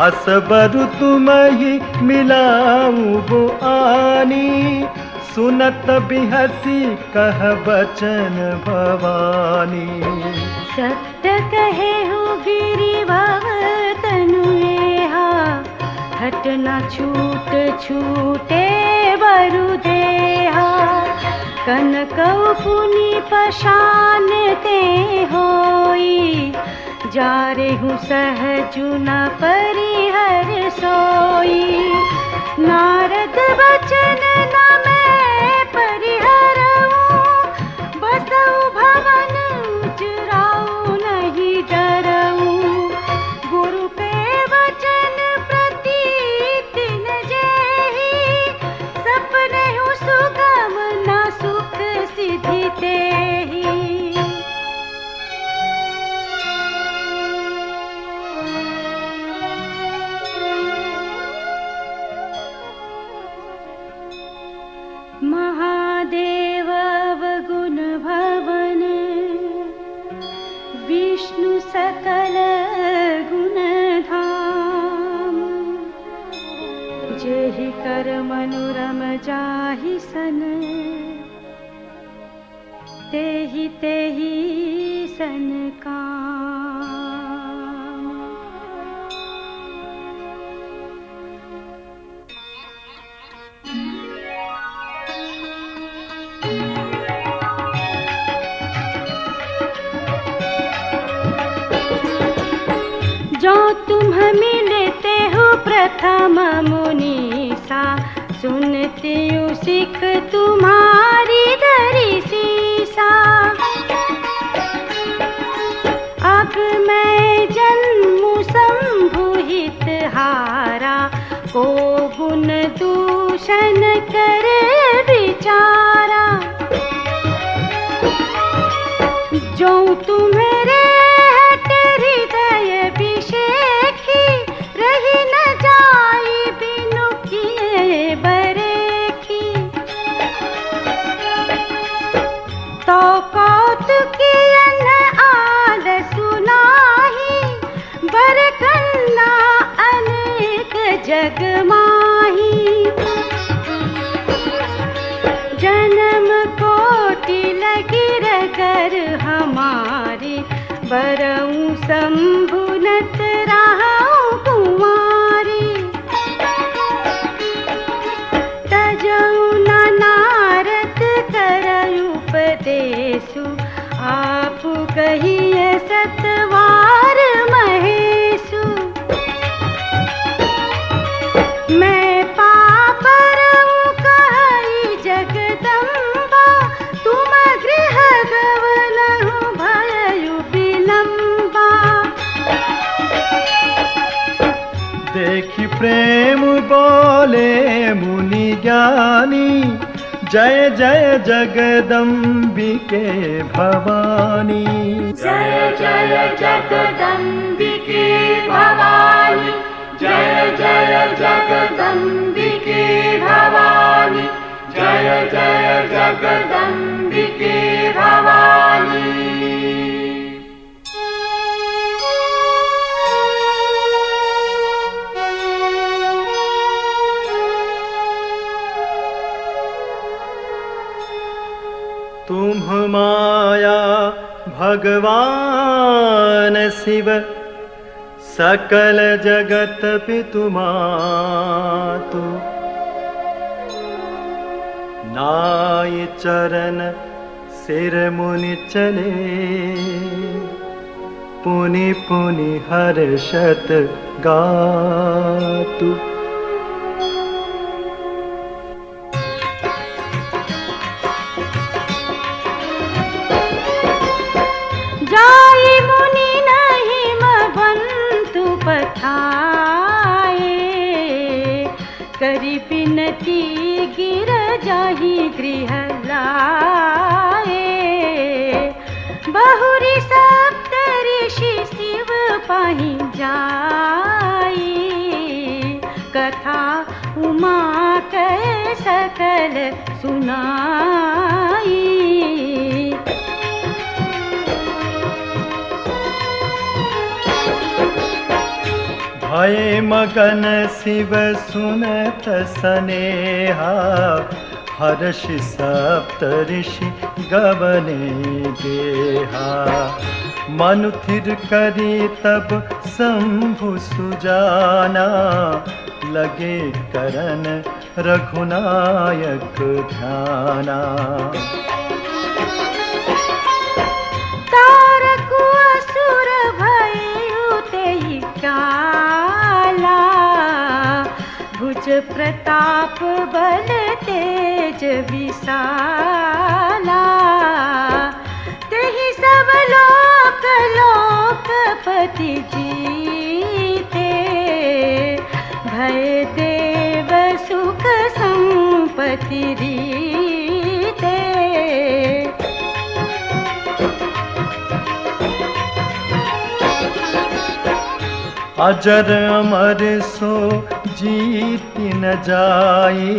असबरु तुम्हि मिलाऊं वो आनी, सुनत बिहसी कह बचन भवानी। सत्य कहे हो गिरिभव तनु एहा, हट न छूट छूटे बरु देहा। कनकौ पुनि पशान ते होई, जारेहु सहजु न परिहर सोई। नारद बचन न मैं परिहरऊं, बसऊ भवन उजराऊ नहीं डरऊं। गुरु के वचन प्रति दिन जेहि, सपनेहु सुगम न सुख सिद्धि तेहि। महादेव अवगुण भवन, विष्णु सकल गुण धाम। जेहि कर मनोरम जाहि सन, तेहि तेहि सन काम। जो तुम मिलते हो प्रथम मुनीसा, सुनती हूँ सिख तुम्हारी धरी सीसा। अब मैं जन्मू संभुहित हारा, को गुण दूषण कर विचारा। जो तुम्हारे हृदय विषेखी, रही न जाई बिनु किए बरेखी। तो कौतुकियन आल सुनाही, बर कन्ना अनेक जग माही। जन्म कोटि लगी रगर हमारी, बरऊं संभुनत रहूं कुमारी। तजऊं न नारद करय उपदेशु, आप कहिए सतवार महेशु। मैं पापरऊं कहई जगदम्बा, तुम गृह गवलहु भयउ विलंबा। देखि प्रेम बोले मुनि ज्ञानी, जय जय जगदम्बिके भवानी। जय जय जगदम्बिके भवानी, जय जय जगदम्बिके भवानी। जय जगदम्बिके भवानी। तुम माया भगवान शिव सकल जगत पितु मातु। नाय चरण सिर मुनि चले पुनि पुनि हर्षत गातु। जाई मुनि नहीं मबंतु पठाए, करी बिनती गिर जाहि गृह लाए। बहुरी सप्त ऋषि शिव पाहि जाई, कथा उमा कह सकल सुनाई। भय मगन शिव सुनत सनेहा, हर्ष सप्त ऋषि गवने गेहा। मनु थिर करी तब शंभु सुजाना, लगे करन रघुनायक ध्याना। तारकु असुर भयउ तेहि काला, भुज प्रताप बल तेज विशाला। तेहि सब लोक लोकपति जीते, भय देव सुख संपत्ति रीते। अजर अमर सो जीत न जाई,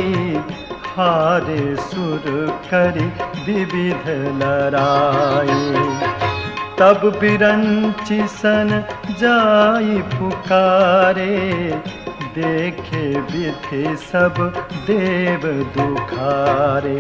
हारे सुर करि विविध लड़ाई। तब बिरंचि सन जाई पुकारे, देखे विधि सब देव दुखारे।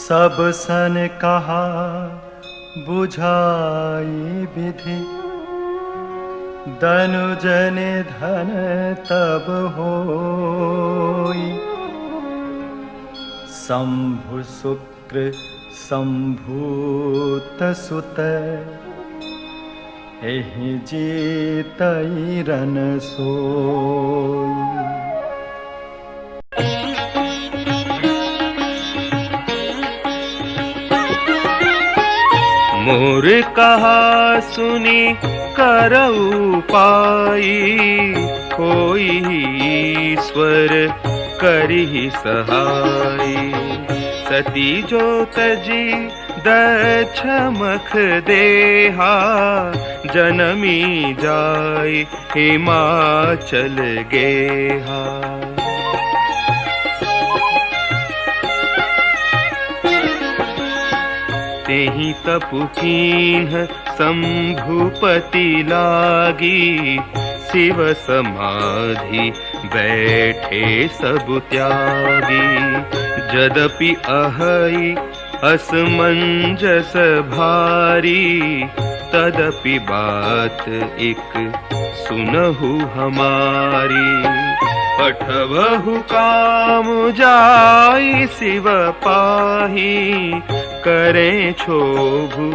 सब सन कहा बुझाई विधि, दनुजन धन तब होई। शंभु शुक्र शंभूत सुत, एहि जीतई रन सोई। मोर कहा सुनी करऊ पाई, कोई ईश्वर करिहि सहाई। सती जो तजी दक्षमख देहा, जनमी जाय हिमाचल गेहा। तेहि तपु कीन्ह शंभुपति लागी, शिव समाधि बैठे सब त्यागी। यद्यपि अहै असमंजस भारी, तदपि बात एक सुनहु हमारी। पठवहु काम जाई शिव पाही, करें क्षोभु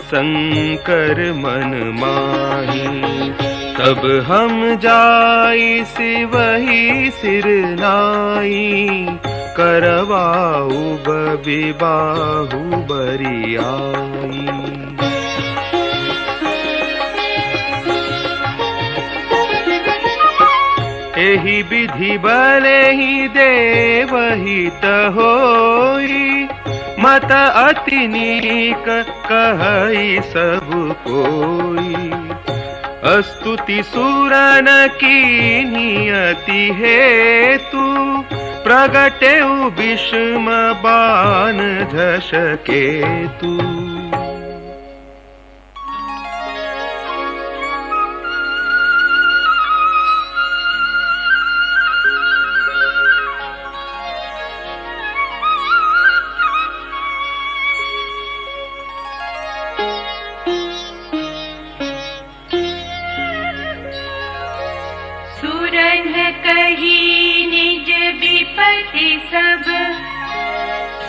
शंकर मन माही। तब हम जाई शिवहि सिर नाई, करवाऊ बबिबाहु बरियाई। एहि विधि बले ही देवहित होई, मत अति नीक कहई सब कोई। स्तुति सुरन की नियति हेतु, प्रगटे विषम बाण झषकेतु। कही निज विपत्ति सब,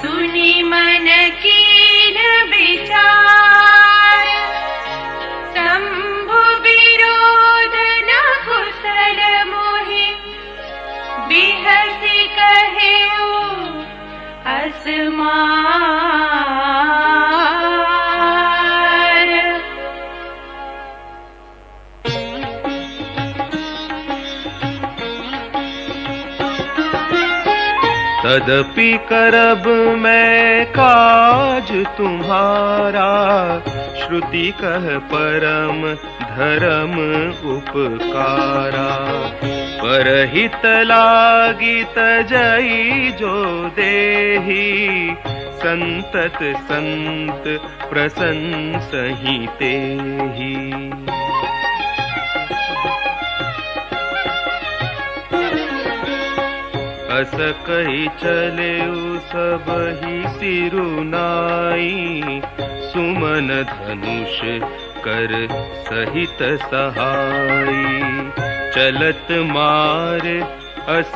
सुनी मन कीन विचार। शंभु विरोध न कुशल मोहि, बिहसी कहेउ असमार। तदपि करब मैं काज तुम्हारा, श्रुति कह परम धर्म उपकारा। परहित लागी तजई जो देही, संतत संत प्रशंसहि तेहि। अस कही चले सबहि सिरुनाई, सुमन धनुष कर सहित सहाई। चलत मार अस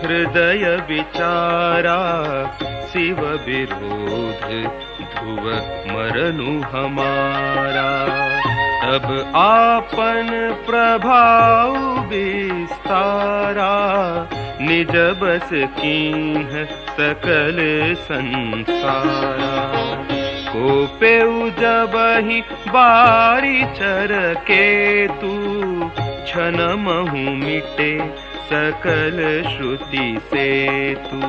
हृदय विचारा, शिव विरोध ध्रुव मरनु हमारा। तब आपन प्रभाव विस्तारा, निज बस कीन्ह सकल संसारा। कोपेउ जबहि बारी चर केतु, छन महु मिटे सकल श्रुति सेतु।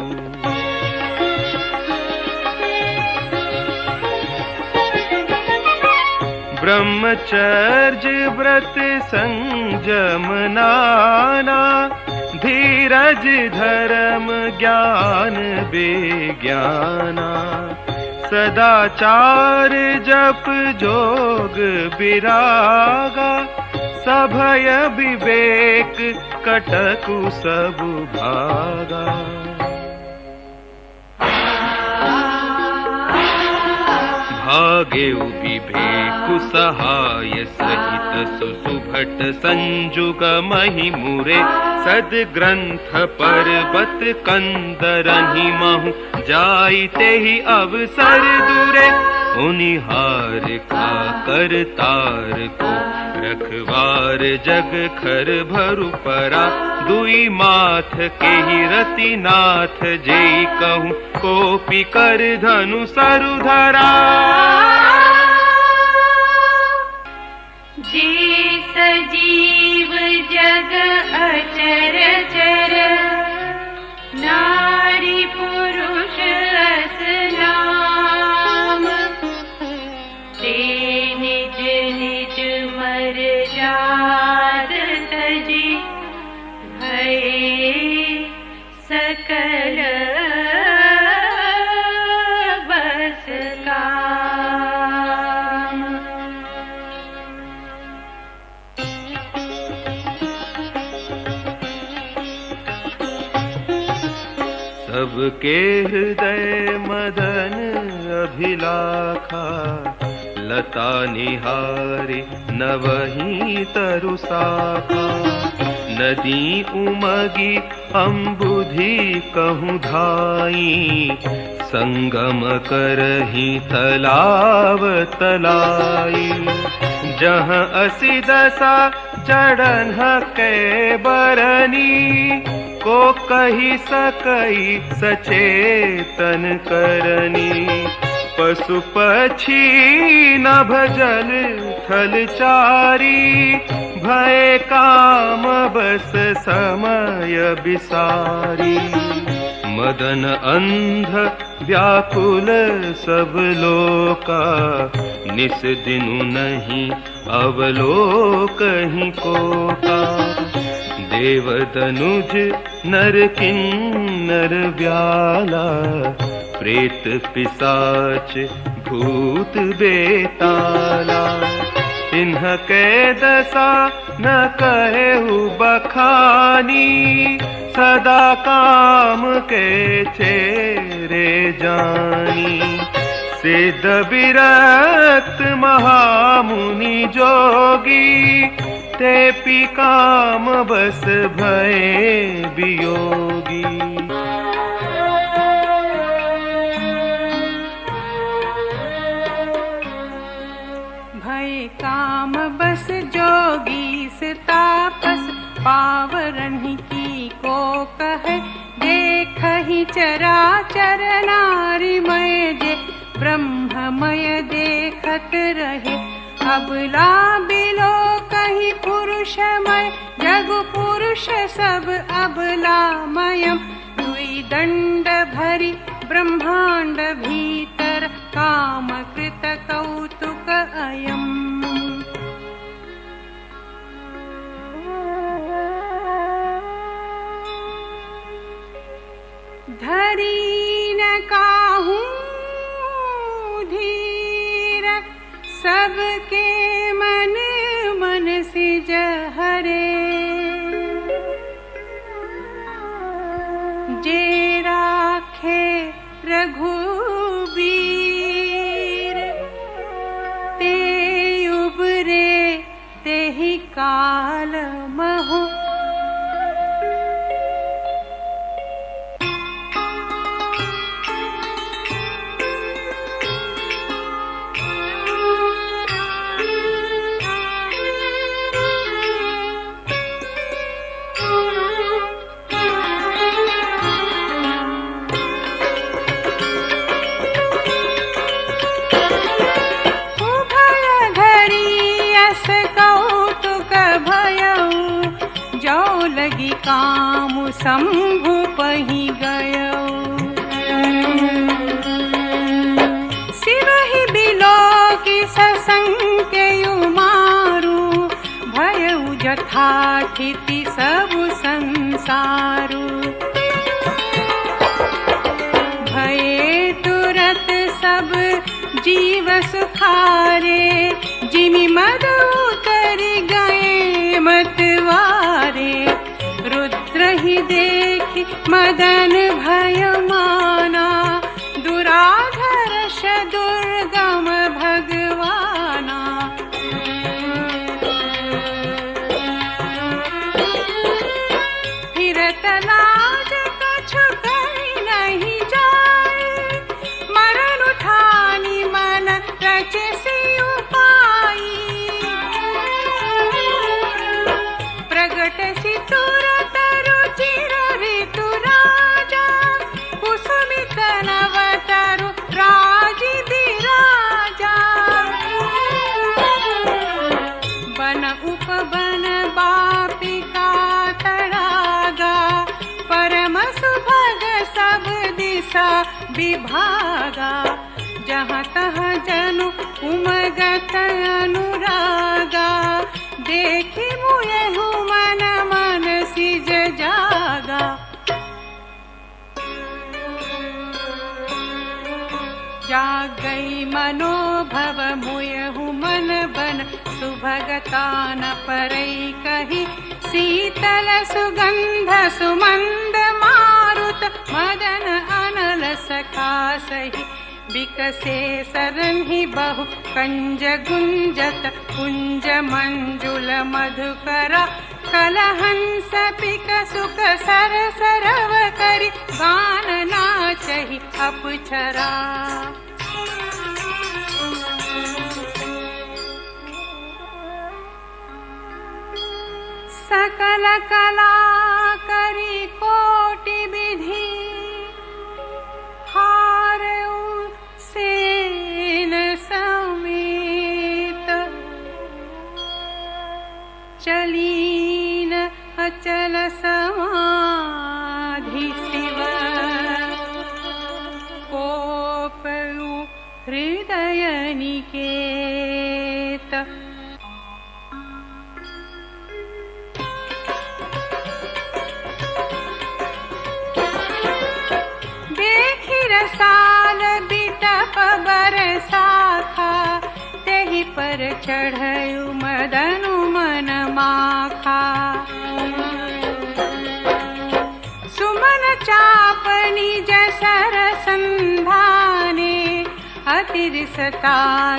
ब्रह्मचर्य व्रत संयम नाना, धीरज धर्म ज्ञान विज्ञाना। सदाचार जप जोग विरागा, सभय विवेक कटकु सब भागा। भागेउ विवेकु सहाय सहित, सुसुभट संजुग महि मुरे। सद्ग्रंथ पर्वत कंदरहि महु, जाइते ही अवसर दुरे। उनिहार का करतार को, रखवार जग खर भरु परा। दुई माथ के ही रति नाथ, जेई कहूँ कोपी कर धनु सरु धरा। जे सजीव जग अचर चर, नारी पुरुष अस नाम। ते निज निज मर जात तजी, भये सकल बस काम। सबके हृदय मदन अभिलाखा, लता निहारे नवही तरु शाखा। नदी उमगी अम्बुधि कहूँ धाई, संगम करही तलाव तलाई। जहाँ असी दशा चढ़न के बरनी, को कही सकई सचेतन करनी। पशु पक्षी नभ जल थल चारी, भय काम बस समय बिसारी। मदन अंध व्याकुल सब लोका, निस दिनु नहीं अवलोकहि कोका। देव तनुज नर किन्नर व्याला, प्रेत पिशाच भूत बेताला। इन्ह के दशा न कहु बखानी, सदा काम के चेरे जानी। सिद्ध विरक्त महामुनि जोगी, ते पी काम बस भय वियोगी। भय काम बस जोगी से तापस, पावरन की को कहे। देख ही चराचर नारी मय जे, ब्रह्ममय देखत रहे। अबला बिलो कहीं पुरुषमय, जग पुरुष सब अबलामयम्। दुई दंड भरी ब्रह्मांड भीतर, काम कृत कौतुक अयम्। धरी न काहू धीर, सबके मन मन सिज हरे। जे राखे रघुबीर, ते उबरे ते ही काल महु। लगी काम शंभु पही गयो। शिव ही बिलो की ससंकेयु मारू, भयउ जथाथिति सब संसारू। भये तुरत सब जीव सुखारे, जिमि मद उतरि गए मतवारे। रुद्र ही देखि मदन भय माना, दुराधर्ष दुर्गम भगवाना। फिरत लाज कछु कहि नहीं जाए, मरण उठानी मन रचे सी उपाई। प्रगट सी तुरत रुचिर ऋतु राजा, कुसुमित नवतरु राजिदि राजा। बन उपवन बापिका तड़ागा, परम सुभग सब दिशा विभागा। जहाँ तहाँ जनु उमगत अनुरागा, देखी मुयहु मन मन सिज जागा। जाग गई मनोभव मुयहु मन बन, सुभगता न परई कही। शीतल सुगंध सुमंद मारुत, मदन अनल सखा सही। बिकसे सरन ही बहु कंज गुंजत, कुंज मंजुल मधुकरा। कलहंस पिक सुख सर सरव करी, गान नाचहि अपछरा। सकल कला करी कोटि विधि, हारऊ सेन समेत। चढ़यु मदनु मन माखा। सुमन चाप निज सर संधाने, अति रिसता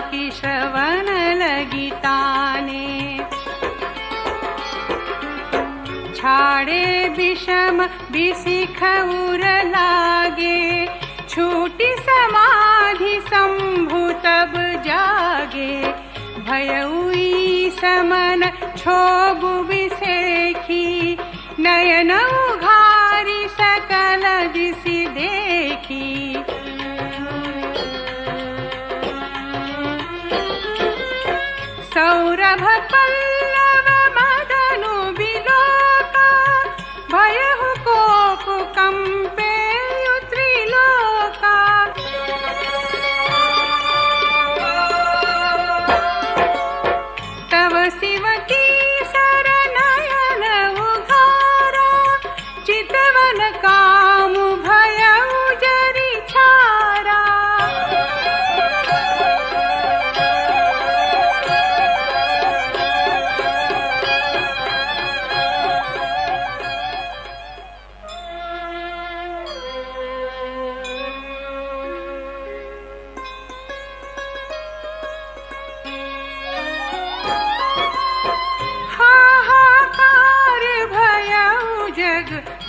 की श्रवण लगी ताने। छाड़े विषम विशिख उर लागे, छूटी समाधि शंभु तब जागे। भयउई समन क्षोभु विसेखी, नयन उघारी सकल दिशि देखी। सौरभ पल्लव मदनु विलोका, भयहु कोप कंपे त्रिलोका। तव शिव की शरणयन उघारा, चितवन काम भयउ जरि छारा।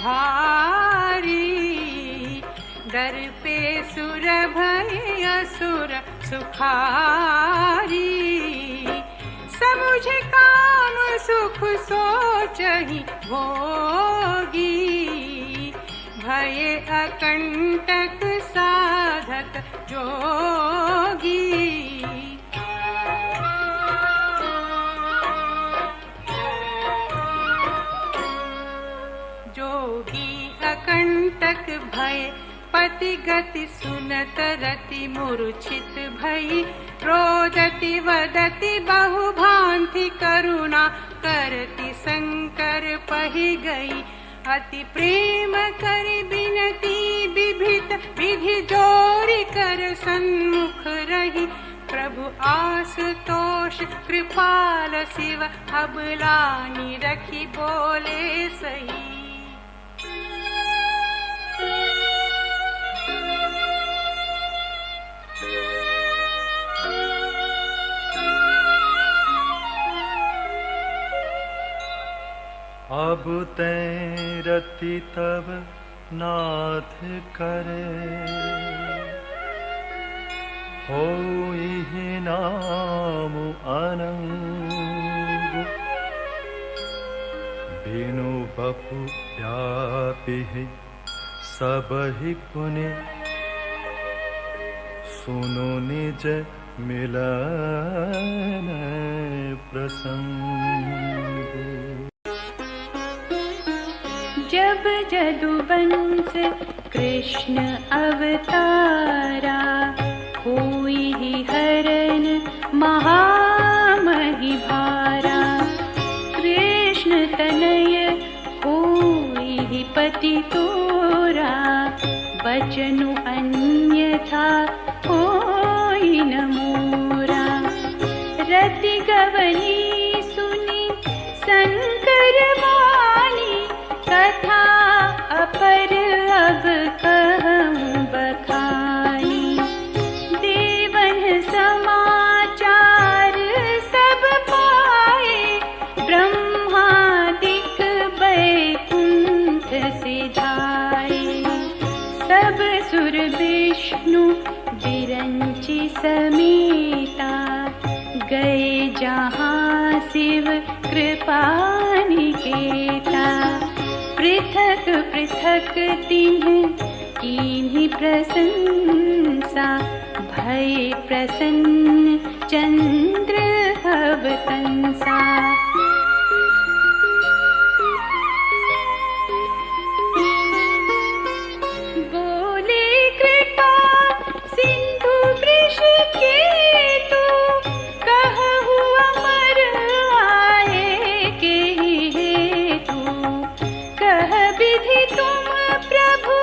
भारी दर पे सुर भय असुर सुखारी। समुझ काम सुख सोचहि भोगी, भय अकंटक साधक जोगी। जोगी अकंटक भय पति गति सुनत रति मूर्छित भई। रोदति वदति बहु भांति करुणा करति शंकर पहि गई। अति प्रेम कर बिनती विभित विधि जोरि कर सन्मुख रही। प्रभु आशुतोष कृपाल शिव अबलानी रखी बोले सही। अब तै रति तब नाथ करे, होई नाम अनंग। बिनु बपु व्यापी सबहि पुनि, सुनो निज मिलन प्रसंग। जब जदुवंश कृष्ण अवतारा, हुई ही हरन महामहि भारा। कृष्ण तनय हुई ही पति तोरा, बचनु अन्यथा होई न मोरा। रति गवनी सुनी शंकर वाणी, कथा अपर अब कहूँ बखानी। देवन समाचार सब पाए, ब्रह्मादिक बैकुंठ सिधाए। सब सुर विष्णु विरंचि समेता, गए जहाँ शिव कृपा निकेता। पृथक पृथक तिन्ह कीन्ही प्रशंसा, भय प्रसन्न चंद्र अवतंसा। बोले कृपा सिंधु वृष केतु, कहहु अमर आए के हेतु। कह विधि तुम प्रभु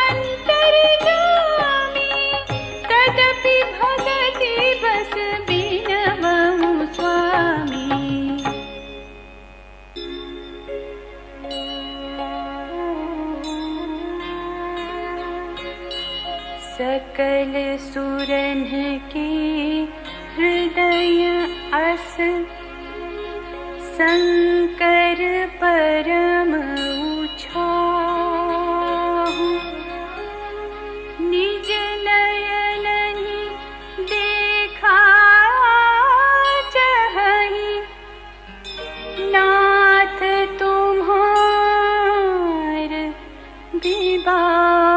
अंतर्यामी, तदपि भगति बस बिनवहु सकल सुरन के हृदय अस शंकर परम उछाहु निज नयन देखा चहहि नाथ तुम्हार विबाहु।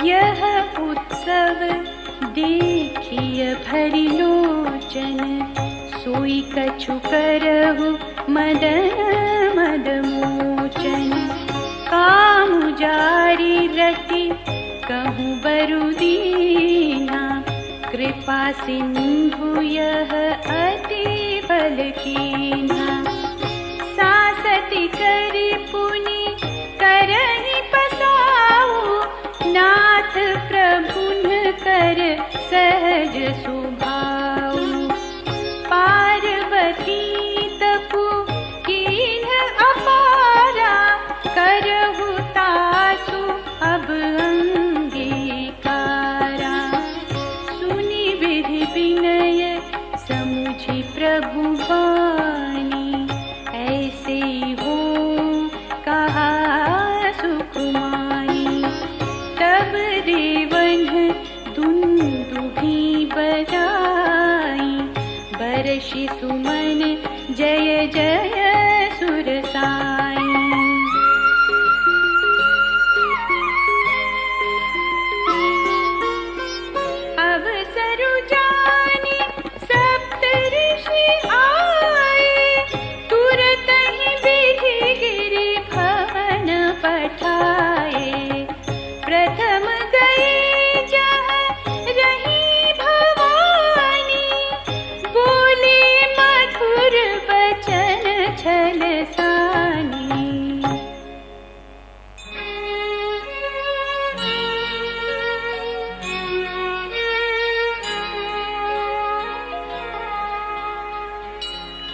यह उत्सव देखिय भरि लोचन सोई कछु करहु मदन मद मोचन कामु जारी रति कहूँ बरु दीना कृपा सिंधु यह अति बल कीना सासति करी पुनि करहि पसाऊ नाथ प्रभुन कर सहज सुभाऊ पार्वती तपु कीन्ह अपारा करहु तासु अब अंगीकारा सुनि विधि विनय समुझि प्रभु वाणी ऐसे हो कहा सुकुमारी तब देवन दुंदुभि बजाई बरषि सुमन जय जय सुर साई। अवसरु जानी सप्त ऋषि आए तुरत ही विधि गिरि भवन पठाए प्रथम गए जहाँ रही भवानी बोले मधुर बचन छल सानी।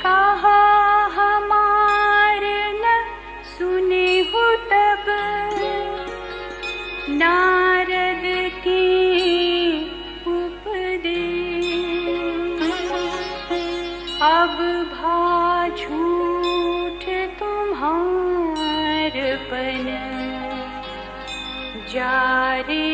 कहा हमार न सुने हो तब नारद के उपदेश अब भा झूठ तुम्हार पन जारे